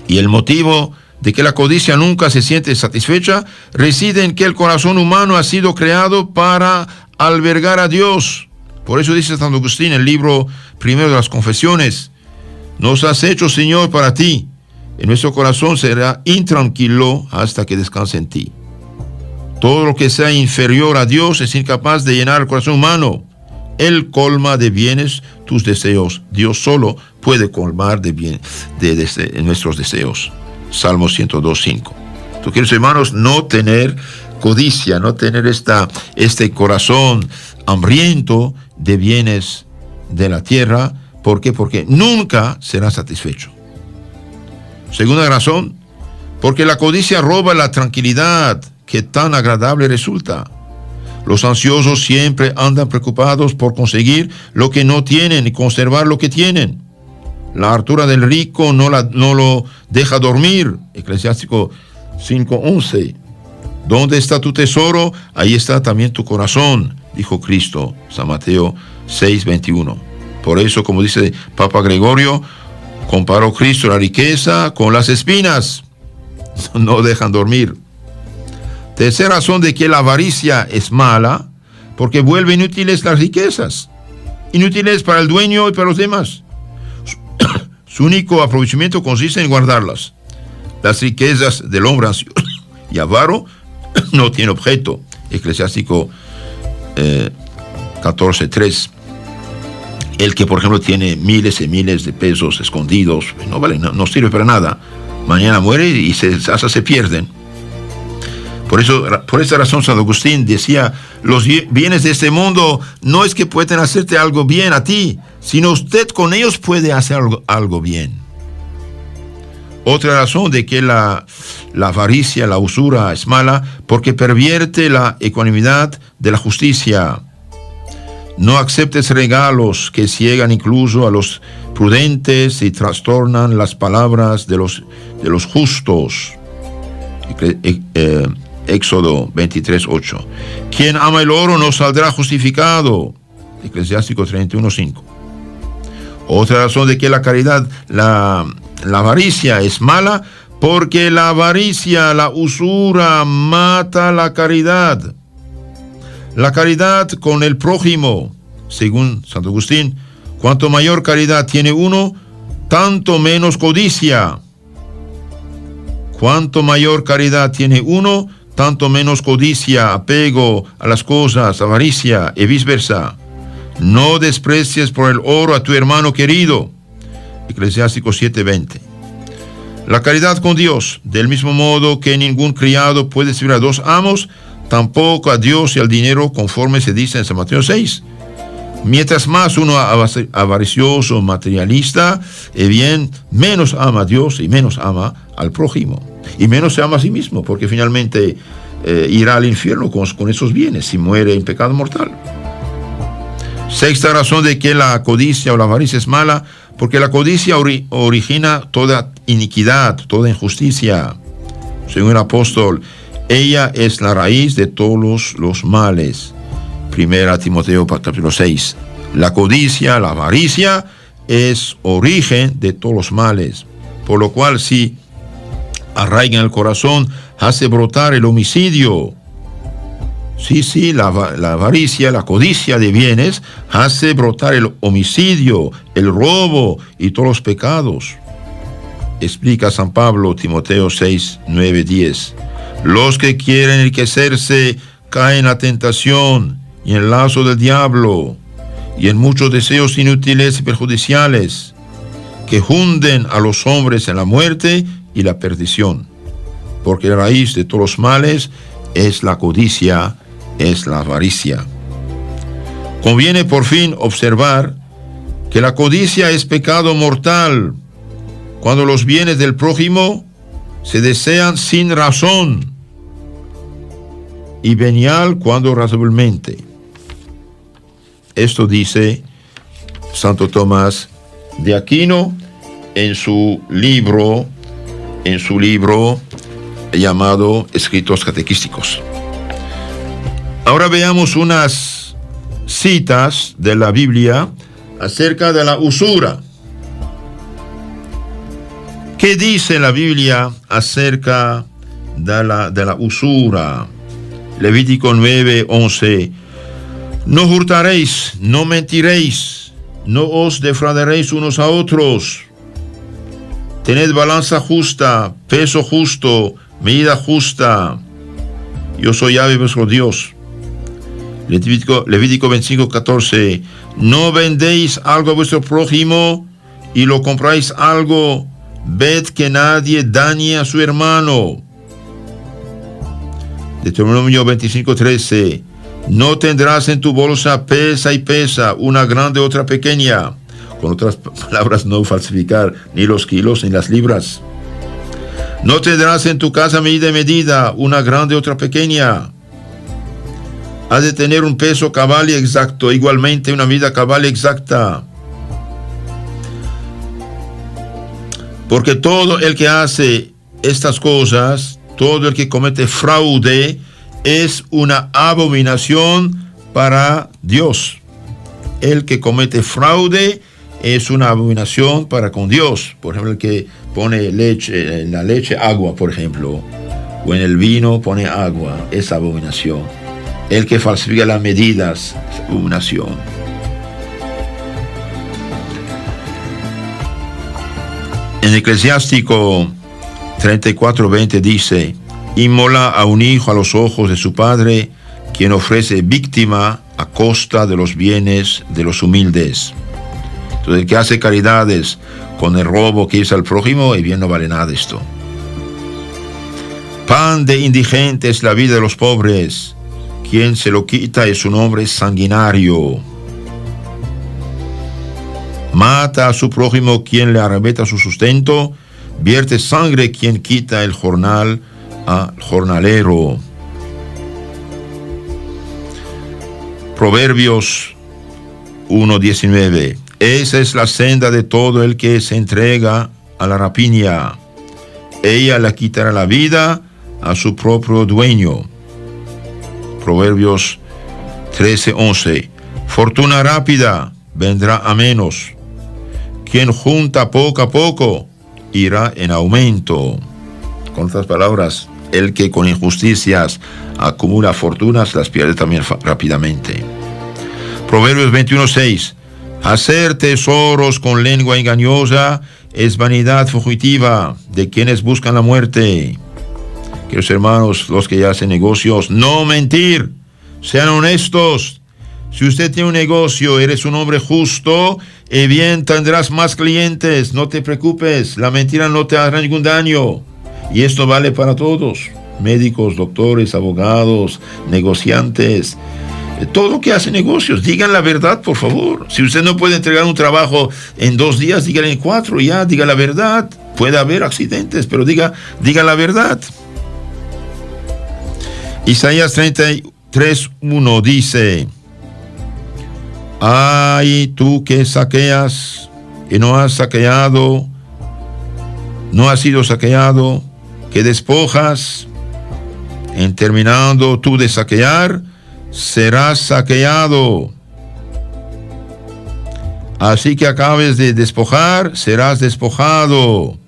Y el motivo de que la codicia nunca se siente satisfecha reside en que el corazón humano ha sido creado para albergar a Dios. Por eso dice Santo Agustín en el libro primero de las Confesiones: nos has hecho, Señor, para ti. En nuestro corazón será intranquilo hasta que descanse en ti. Todo lo que sea inferior a Dios es incapaz de llenar el corazón humano. Él colma de bienes tus deseos. Dios solo puede colmar de nuestros deseos. Salmo 102:5. Tú, queridos hermanos, no tener codicia, no tener este corazón hambriento de bienes de la tierra. ¿Por qué? Porque nunca será satisfecho. Segunda razón, porque la codicia roba la tranquilidad que tan agradable resulta. Los ansiosos siempre andan preocupados por conseguir lo que no tienen y conservar lo que tienen. La hartura del rico no lo deja dormir. Eclesiástico 5:11. ¿Dónde está tu tesoro? Ahí está también tu corazón, dijo Cristo. San Mateo 6:21. Por eso, como dice Papa Gregorio, comparó Cristo la riqueza con las espinas. No dejan dormir. Tercera razón de que la avaricia es mala, porque vuelve inútiles las riquezas. Inútiles para el dueño y para los demás. Su único aprovechamiento consiste en guardarlas. Las riquezas del hombre ansioso y avaro no tienen objeto. Eclesiástico 14:3. El que, por ejemplo, tiene miles y miles de pesos escondidos, no sirve para nada. Mañana muere y hasta se pierden. Por esta razón, San Agustín decía, los bienes de este mundo no es que pueden hacerte algo bien a ti, sino usted con ellos puede hacer algo bien. Otra razón de que la avaricia, la usura es mala, porque pervierte la ecuanimidad de la justicia. No aceptes regalos que ciegan incluso a los prudentes y trastornan las palabras de los justos. Éxodo 23:8. Quien ama el oro no saldrá justificado. Eclesiástico 31:5. Otra razón de que la caridad, la avaricia es mala, porque la avaricia, la usura, mata la caridad. La caridad con el prójimo, según Santo Agustín, cuanto mayor caridad tiene uno, tanto menos codicia. Cuanto mayor caridad tiene uno, tanto menos codicia, apego a las cosas, avaricia y viceversa. No desprecies por el oro a tu hermano querido. Eclesiástico 7:20. La caridad con Dios, del mismo modo que ningún criado puede servir a dos amos, tampoco a Dios y al dinero, conforme se dice en San Mateo 6. Mientras más uno avaricioso, materialista, bien, menos ama a Dios y menos ama al prójimo. Y menos se ama a sí mismo, porque finalmente irá al infierno con esos bienes si muere en pecado mortal. Sexta razón de que la codicia o la avaricia es mala, porque la codicia origina toda iniquidad, toda injusticia. Según el apóstol, ella es la raíz de todos los males. 1 Timoteo capítulo 6. La codicia, la avaricia, es origen de todos los males. Por lo cual, si arraiga en el corazón, hace brotar el homicidio. Sí, la avaricia, la codicia de bienes, hace brotar el homicidio, el robo y todos los pecados. Explica San Pablo, Timoteo 6, 9, 10. Los que quieren enriquecerse caen en la tentación y en el lazo del diablo y en muchos deseos inútiles y perjudiciales que hunden a los hombres en la muerte y la perdición. Porque la raíz de todos los males es la codicia, es la avaricia. Conviene por fin observar que la codicia es pecado mortal cuando los bienes del prójimo se desean sin razón, y venial cuando razonablemente. Esto dice Santo Tomás de Aquino en su libro llamado Escritos Catequísticos. Ahora veamos unas citas de la Biblia acerca de la usura. ¿Qué dice la Biblia acerca de la usura? Levítico 9:11. No hurtaréis, no mentiréis, no os defraudaréis unos a otros. Tened balanza justa, peso justo, medida justa. Yo soy Yahvé vuestro Dios. Levítico 25:14. No vendéis algo a vuestro prójimo y lo compráis algo. Ved que nadie dañe a su hermano. Deuteronomio 25:13. No tendrás en tu bolsa pesa y pesa, una grande, otra pequeña. Con otras palabras, no falsificar ni los kilos ni las libras. No tendrás en tu casa medida y medida, una grande, otra pequeña. Has de tener un peso cabal y exacto, igualmente una medida cabal y exacta. Porque todo el que hace estas cosas, todo el que comete fraude, es una abominación para Dios. El que comete fraude es una abominación para con Dios. Por ejemplo, el que pone leche, en la leche agua, por ejemplo, o en el vino pone agua, es abominación. El que falsifica las medidas es abominación. En Eclesiástico 34:20 dice: inmola a un hijo a los ojos de su padre, quien ofrece víctima a costa de los bienes de los humildes. Entonces, el que hace caridades con el robo que hizo al prójimo, y bien no vale nada esto. Pan de indigentes es la vida de los pobres. Quien se lo quita es un hombre sanguinario. Mata a su prójimo quien le arrebata su sustento. Vierte sangre quien quita el jornal al jornalero. Proverbios 1:19. Esa es la senda de todo el que se entrega a la rapiña. Ella le quitará la vida a su propio dueño. Proverbios 13:11. Fortuna rápida vendrá a menos. Quien junta poco a poco irá en aumento. Con otras palabras, el que con injusticias acumula fortunas las pierde también rápidamente. Proverbios 21:6. Hacer tesoros con lengua engañosa es vanidad fugitiva de quienes buscan la muerte. Queridos hermanos, los que ya hacen negocios, no mentir, sean honestos. Si usted tiene un negocio, eres un hombre justo, y bien tendrás más clientes, no te preocupes, la mentira no te hará ningún daño. Y esto vale para todos, médicos, doctores, abogados, negociantes, todo lo que hace negocios. Digan la verdad, por favor. Si usted no puede entregar un trabajo en 2 días, dígale en 4 ya, diga la verdad. Puede haber accidentes, pero diga la verdad. Isaías 33:1 dice: ay, tú que saqueas y no has saqueado, no has sido saqueado, que despojas, en terminando tú de saquear, serás saqueado. Así que acabes de despojar, serás despojado.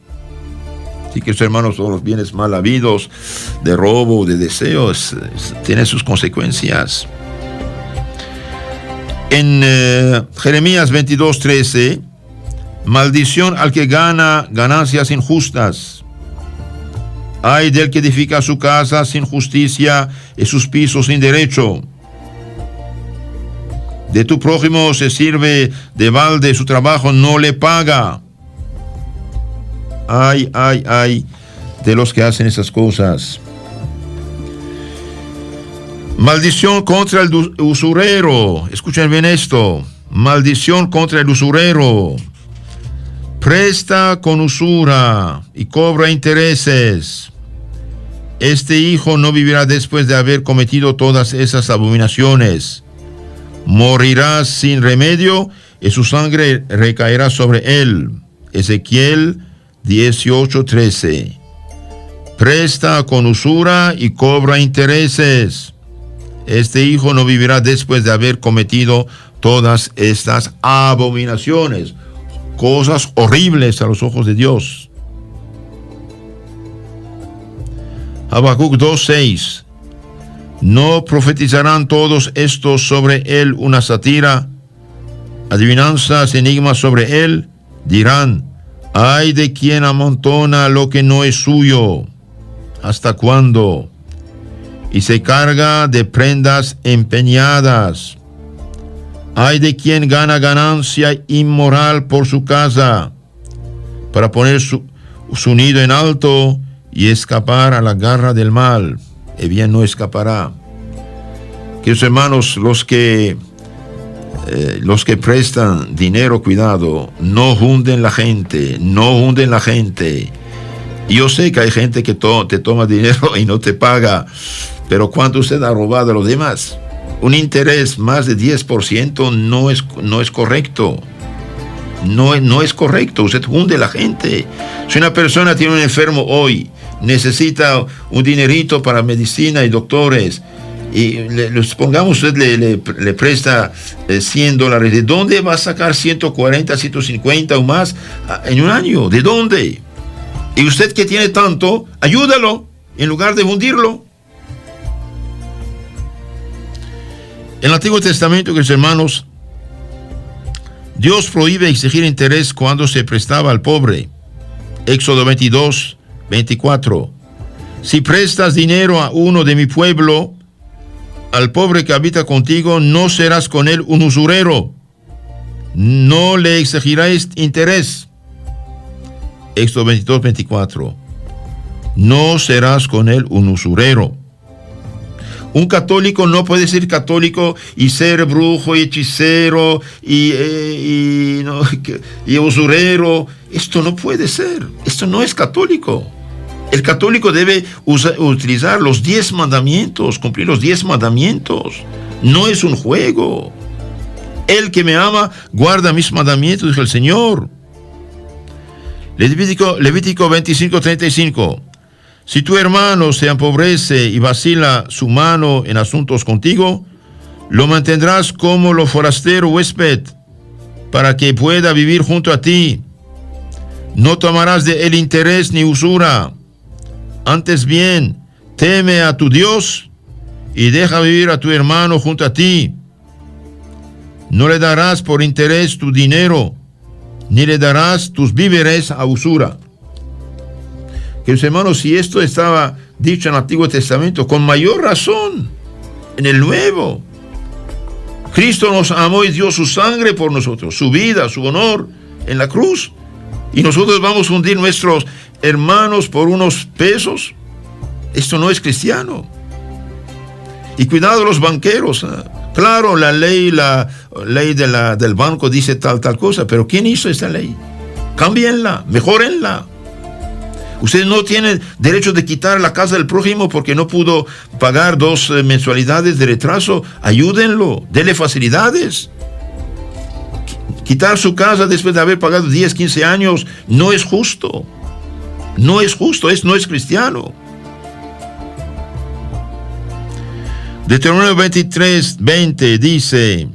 Así que, hermanos, todos los bienes mal habidos, de robo, de deseos, tienen sus consecuencias. En Jeremías 22:13, maldición al que gana ganancias injustas. Ay del que edifica su casa sin justicia y sus pisos sin derecho. De tu prójimo se sirve de balde, su trabajo no le paga. Ay, ay, ay de los que hacen esas cosas. Maldición contra el usurero. Escuchen bien esto. Maldición contra el usurero. Presta con usura y cobra intereses. Este hijo no vivirá después de haber cometido todas esas abominaciones. Morirá sin remedio y su sangre recaerá sobre él. Ezequiel 18:13. Presta con usura y cobra intereses. Este hijo no vivirá después de haber cometido todas estas abominaciones, cosas horribles a los ojos de Dios. Habacuc 2:6. ¿No profetizarán todos estos sobre él una sátira? Adivinanzas, enigmas sobre él. Dirán: ay de quien amontona lo que no es suyo. ¿Hasta cuándo? Y se carga de prendas empeñadas. Ay de quien gana ganancia inmoral por su casa, para poner su nido en alto y escapar a la garra del mal, y bien no escapará. Queridos hermanos, los que prestan dinero, cuidado, no hunden la gente, no hunden la gente. Yo sé que hay gente que te toma dinero y no te paga, pero ¿cuánto usted ha robado a los demás? Un interés más de 10% no es correcto. No es correcto. Usted hunde a la gente. Si una persona tiene un enfermo hoy, necesita un dinerito para medicina y doctores, y supongamos usted le presta $100, ¿de dónde va a sacar 140, 150 o más en un año? ¿De dónde? Y usted que tiene tanto, ayúdalo en lugar de hundirlo. En el Antiguo Testamento, queridos hermanos, Dios prohíbe exigir interés cuando se prestaba al pobre. Éxodo 22, 24. Si prestas dinero a uno de mi pueblo, al pobre que habita contigo, no serás con él un usurero. No le exigirás interés. Éxodo 22, 24. No serás con él un usurero. Un católico no puede ser católico y ser brujo y hechicero y usurero. Esto no puede ser. Esto no es católico. El católico debe utilizar los 10 mandamientos, cumplir los 10 mandamientos. No es un juego. El que me ama guarda mis mandamientos, dijo el Señor. Levítico 25, 35. Si tu hermano se empobrece y vacila su mano en asuntos contigo, lo mantendrás como lo forastero huésped, para que pueda vivir junto a ti. No tomarás de él interés ni usura. Antes bien, teme a tu Dios y deja vivir a tu hermano junto a ti. No le darás por interés tu dinero, ni le darás tus víveres a usura. Queridos hermanos, si esto estaba dicho en el Antiguo Testamento, con mayor razón en el Nuevo. Cristo nos amó y dio su sangre por nosotros, su vida, su honor en la cruz. Y nosotros vamos a hundir nuestros hermanos por unos pesos. Esto no es cristiano. Y cuidado los banqueros. Claro, la ley del banco dice tal cosa, pero ¿quién hizo esta ley? Cámbienla, mejórenla. Usted no tiene derecho de quitar la casa del prójimo porque no pudo pagar 2 mensualidades de retraso. Ayúdenlo, denle facilidades. Quitar su casa después de haber pagado 10, 15 años no es justo. No es justo, no es cristiano. Deuteronomio 23, 20 dice: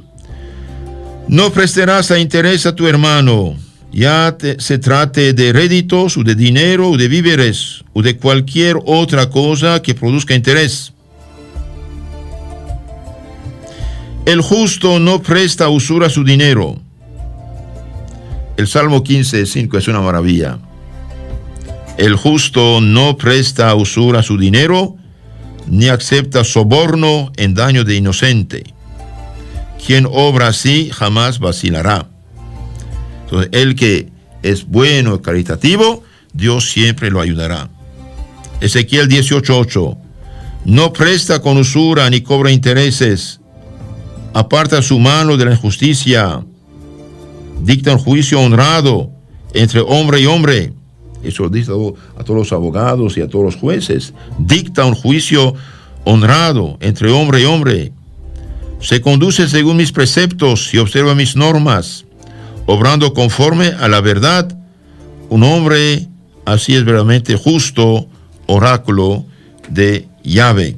no prestarás a interés a tu hermano, se trate de réditos, o de dinero, o de víveres, o de cualquier otra cosa que produzca interés. El justo no presta usura a su dinero. El Salmo 15, 5 es una maravilla. El justo no presta usura a su dinero, ni acepta soborno en daño de inocente. Quien obra así jamás vacilará. Entonces, el que es bueno y caritativo, Dios siempre lo ayudará. Ezequiel 18:8. No presta con usura ni cobra intereses. Aparta su mano de la injusticia. Dicta un juicio honrado entre hombre y hombre. Eso lo dice a todos los abogados y a todos los jueces. Dicta un juicio honrado entre hombre y hombre. Se conduce según mis preceptos y observa mis normas, obrando conforme a la verdad. Un hombre así es verdaderamente justo, oráculo de Yahvé.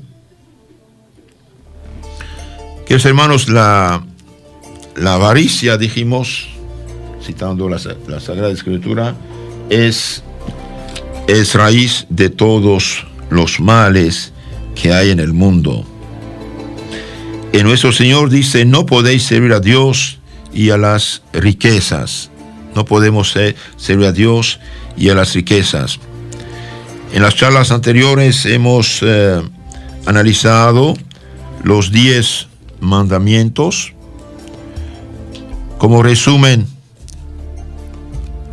Queridos hermanos, la avaricia, dijimos, citando la Sagrada Escritura, es raíz de todos los males que hay en el mundo. Y nuestro Señor dice: no podéis servir a Dios y a las riquezas. No podemos servir a Dios y a las riquezas. En las charlas anteriores hemos analizado los 10 mandamientos. Como resumen,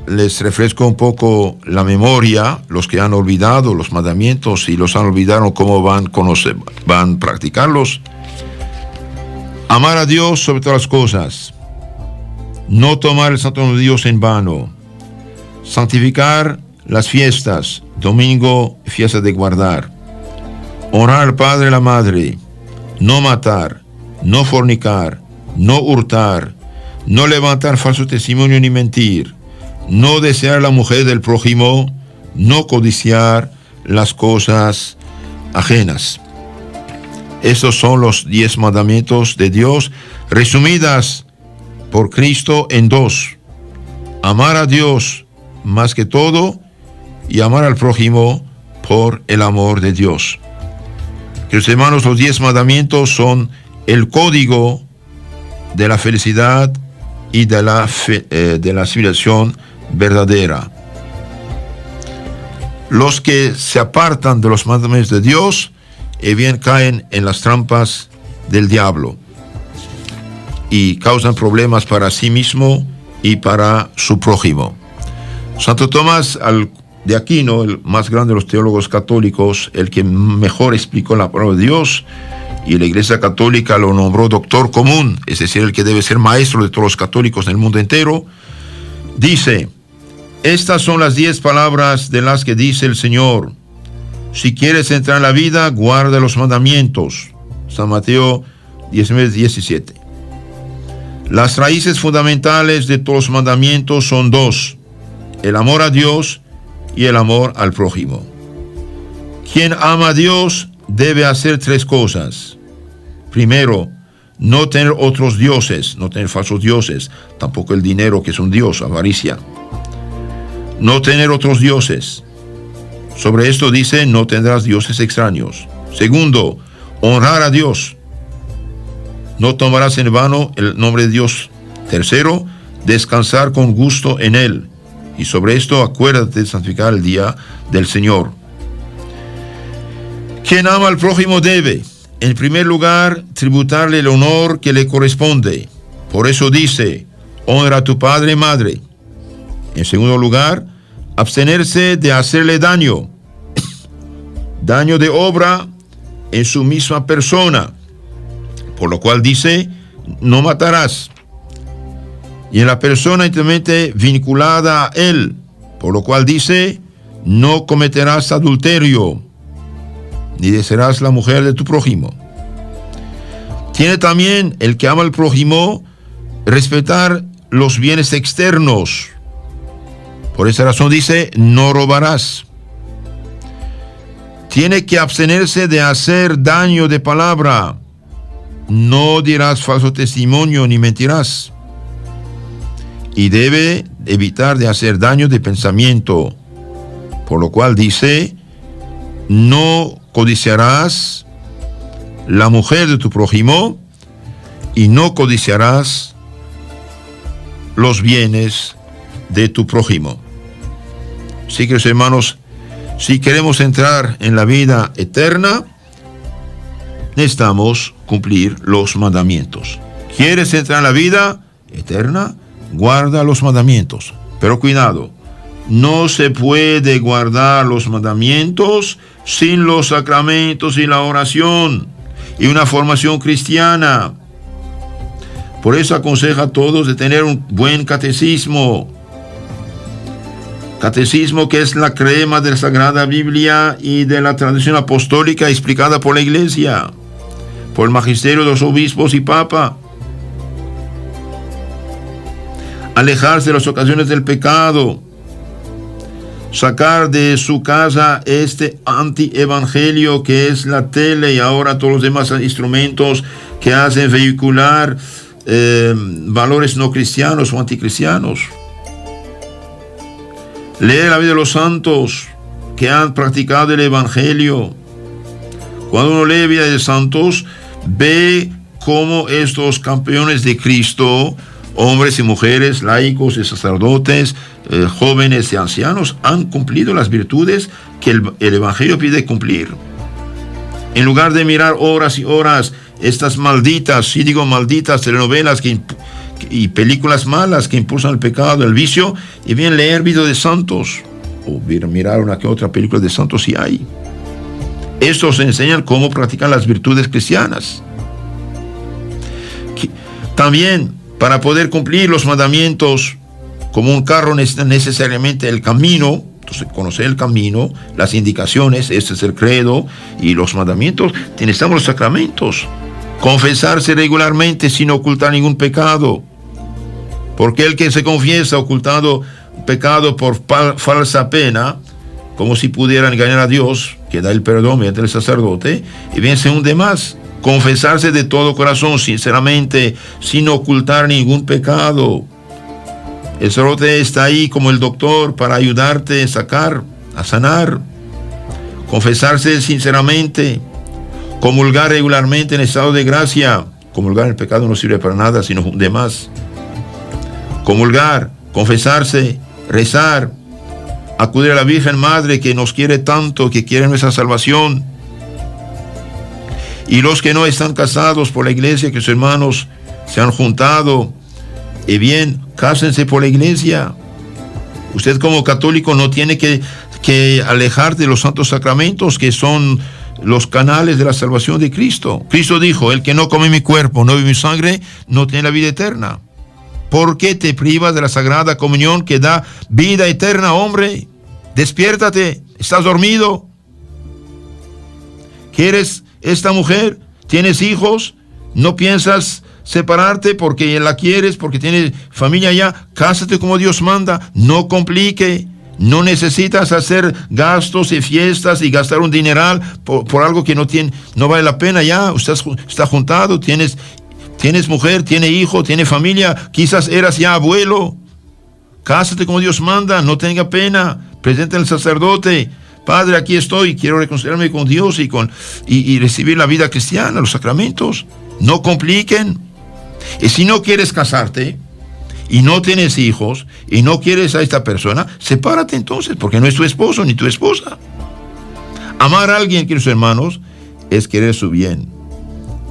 les refresco un poco la memoria, los que han olvidado los mandamientos y los han olvidado, cómo van a practicarlos. Amar a Dios sobre todas las cosas. No tomar el santo nombre de Dios en vano. Santificar las fiestas, domingo, fiesta de guardar. Honrar al padre y la madre. No matar, no fornicar, no hurtar, no levantar falso testimonio ni mentir. No desear la mujer del prójimo, no codiciar las cosas ajenas. Estos son los 10 mandamientos de Dios, resumidas por Cristo en 2. Amar a Dios más que todo y amar al prójimo por el amor de Dios. Queridos hermanos, los 10 mandamientos son el código de la felicidad y de la civilización verdadera. los que se apartan de los mandamientos de Dios, bien caen en las trampas del diablo y causan problemas para sí mismo y para su prójimo. Santo Tomás de Aquino, el más grande de los teólogos católicos, el que mejor explicó la palabra de Dios, y la Iglesia Católica lo nombró doctor común, es decir, el que debe ser maestro de todos los católicos en el mundo entero, dice: estas son las 10 palabras de las que dice el Señor: si quieres entrar en la vida, guarda los mandamientos. San Mateo 19:17. Las raíces fundamentales de todos los mandamientos son 2: el amor a Dios y el amor al prójimo. Quien ama a Dios debe hacer 3 cosas. Primero, no tener otros dioses, no tener falsos dioses, tampoco el dinero, que es un dios, avaricia. No tener otros dioses. Sobre esto dice: no tendrás dioses extraños. Segundo, honrar a Dios. No tomarás en vano el nombre de Dios. Tercero, descansar con gusto en Él. Y sobre esto acuérdate de santificar el día del Señor. Quien ama al prójimo debe, en primer lugar, tributarle el honor que le corresponde. Por eso dice: honra a tu padre y madre. En segundo lugar, abstenerse de hacerle daño. Daño de obra en su misma persona. Por lo cual dice: no matarás. Y en la persona íntimamente vinculada a él. Por lo cual dice: no cometerás adulterio, ni desearás la mujer de tu prójimo. Tiene también el que ama al prójimo respetar los bienes externos. Por esa razón dice: no robarás. Tiene que abstenerse de hacer daño de palabra. No dirás falso testimonio ni mentirás. Y debe evitar de hacer daño de pensamiento. Por lo cual dice: no codiciarás la mujer de tu prójimo y no codiciarás los bienes de tu prójimo. Sí, queridos hermanos, si queremos entrar en la vida eterna, necesitamos cumplir los mandamientos. ¿Quieres entrar en la vida eterna? Guarda los mandamientos. Pero cuidado, no se puede guardar los mandamientos sin los sacramentos y la oración y una formación cristiana. Por eso aconseja a todos de tener un buen catecismo. Catecismo que es la crema de la Sagrada Biblia y de la tradición apostólica explicada por la Iglesia, por el magisterio de los obispos y papa. Alejarse de las ocasiones del pecado. Sacar de su casa este antievangelio que es la tele y ahora todos los demás instrumentos que hacen vehicular valores no cristianos o anticristianos. Leer la vida de los santos que han practicado el evangelio. Cuando uno lee vida de santos, ve cómo estos campeones de Cristo, hombres y mujeres, laicos y sacerdotes, jóvenes y ancianos, han cumplido las virtudes que el evangelio pide cumplir. En lugar de mirar horas y horas estas malditas, sí digo malditas, telenovelas y películas malas que impulsan el pecado, el vicio, y bien leer videos de santos, o mirar una que otra película de santos si hay. Estos enseñan cómo practicar las virtudes cristianas. También, para poder cumplir los mandamientos, como un carro necesita necesariamente el camino. Entonces, conocer el camino, las indicaciones, este es el credo, y los mandamientos, necesitamos los sacramentos. Confesarse regularmente sin ocultar ningún pecado. Porque el que se confiesa ocultando pecado por falsa pena, como si pudiera engañar a Dios, que da el perdón mediante el sacerdote, y bien se hunde más. Confesarse de todo corazón, sinceramente, sin ocultar ningún pecado. El sacerdote está ahí como el doctor para ayudarte a sanar. Confesarse sinceramente. Comulgar regularmente en estado de gracia. Comulgar el pecado no sirve para nada, sino hunde más. Comulgar, confesarse, rezar, acudir a la Virgen Madre que nos quiere tanto, que quiere nuestra salvación. Y los que no están casados por la iglesia, que sus hermanos se han juntado, y bien, cásense por la iglesia. Usted como católico no tiene que alejar de los santos sacramentos, que son los canales de la salvación de Cristo. Cristo dijo: el que no come mi cuerpo, no bebe mi sangre, no tiene la vida eterna. ¿Por qué te privas de la sagrada comunión que da vida eterna, hombre? Despiértate, estás dormido. ¿Quieres esta mujer? ¿Tienes hijos? ¿No piensas separarte porque la quieres, porque tienes familia allá? Cásate como Dios manda, no complique. No necesitas hacer gastos y fiestas y gastar un dineral por algo que no vale la pena. Ya usted está juntado, tienes mujer, tiene hijo, tiene familia, quizás eras ya abuelo. Cásate como Dios manda, no tenga pena. Presente al sacerdote: Padre, aquí estoy, quiero reconciliarme con Dios y recibir la vida cristiana, los sacramentos. No compliquen. Y si no quieres casarte y no tienes hijos y no quieres a esta persona, sepárate entonces, porque no es tu esposo ni tu esposa. Amar a alguien, queridos hermanos, es querer su bien.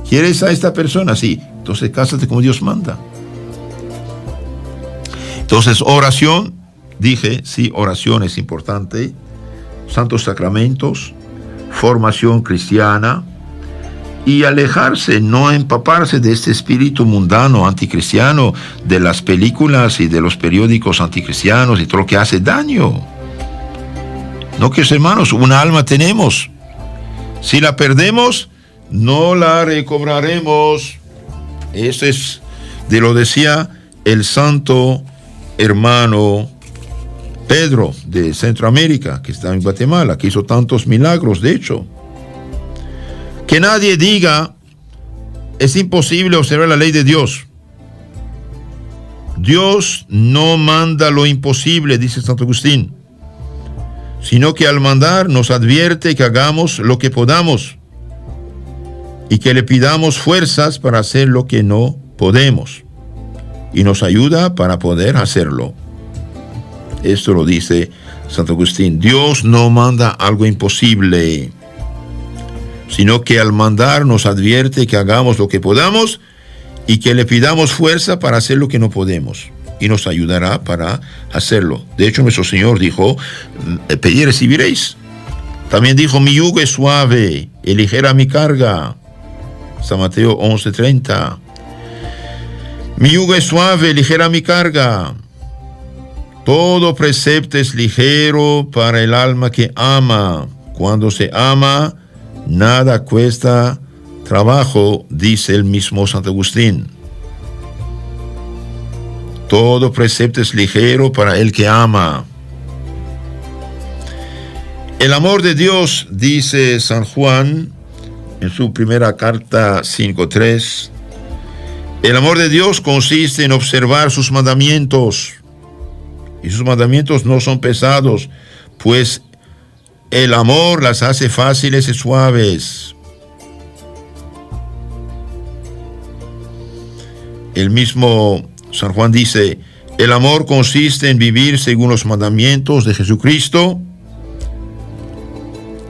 ¿Quieres a esta persona? Sí. Entonces cásate como Dios manda. Entonces, oración, dije, sí, oración es importante. Santos sacramentos, formación cristiana, y alejarse, no empaparse de este espíritu mundano, anticristiano, de las películas y de los periódicos anticristianos y todo lo que hace daño. No, que hermanos, una alma tenemos. Si la perdemos, no la recobraremos. Esto es, lo decía el santo hermano Pedro de Centroamérica, que está en Guatemala, que hizo tantos milagros, de hecho. Que nadie diga: es imposible observar la ley de Dios. Dios no manda lo imposible, dice Santo Agustín, sino que al mandar nos advierte que hagamos lo que podamos y que le pidamos fuerzas para hacer lo que no podemos, y nos ayuda para poder hacerlo. Esto lo dice Santo Agustín. Dios no manda algo imposible, sino que al mandar nos advierte que hagamos lo que podamos y que le pidamos fuerza para hacer lo que no podemos, y nos ayudará para hacerlo. De hecho, nuestro Señor dijo: pedid y recibiréis. También dijo: mi yugo es suave y ligera mi carga. San Mateo 11:30. Mi yugo es suave, ligera mi carga. Todo precepto es ligero para el alma que ama. Cuando se ama, nada cuesta trabajo, dice el mismo Santo Agustín. Todo precepto es ligero para el que ama. El amor de Dios, dice San Juan en su primera carta 5:3, el amor de Dios consiste en observar sus mandamientos, y sus mandamientos no son pesados, pues el amor las hace fáciles y suaves. El mismo San Juan dice: el amor consiste en vivir según los mandamientos de Jesucristo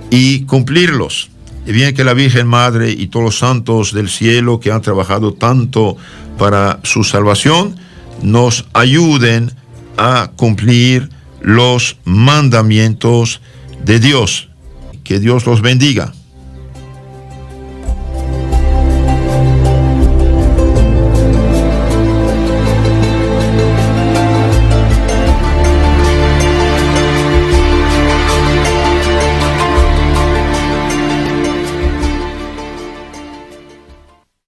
y cumplirlos. Y bien, que la Virgen Madre y todos los santos del cielo que han trabajado tanto para su salvación nos ayuden a cumplir los mandamientos de Dios. Que Dios los bendiga.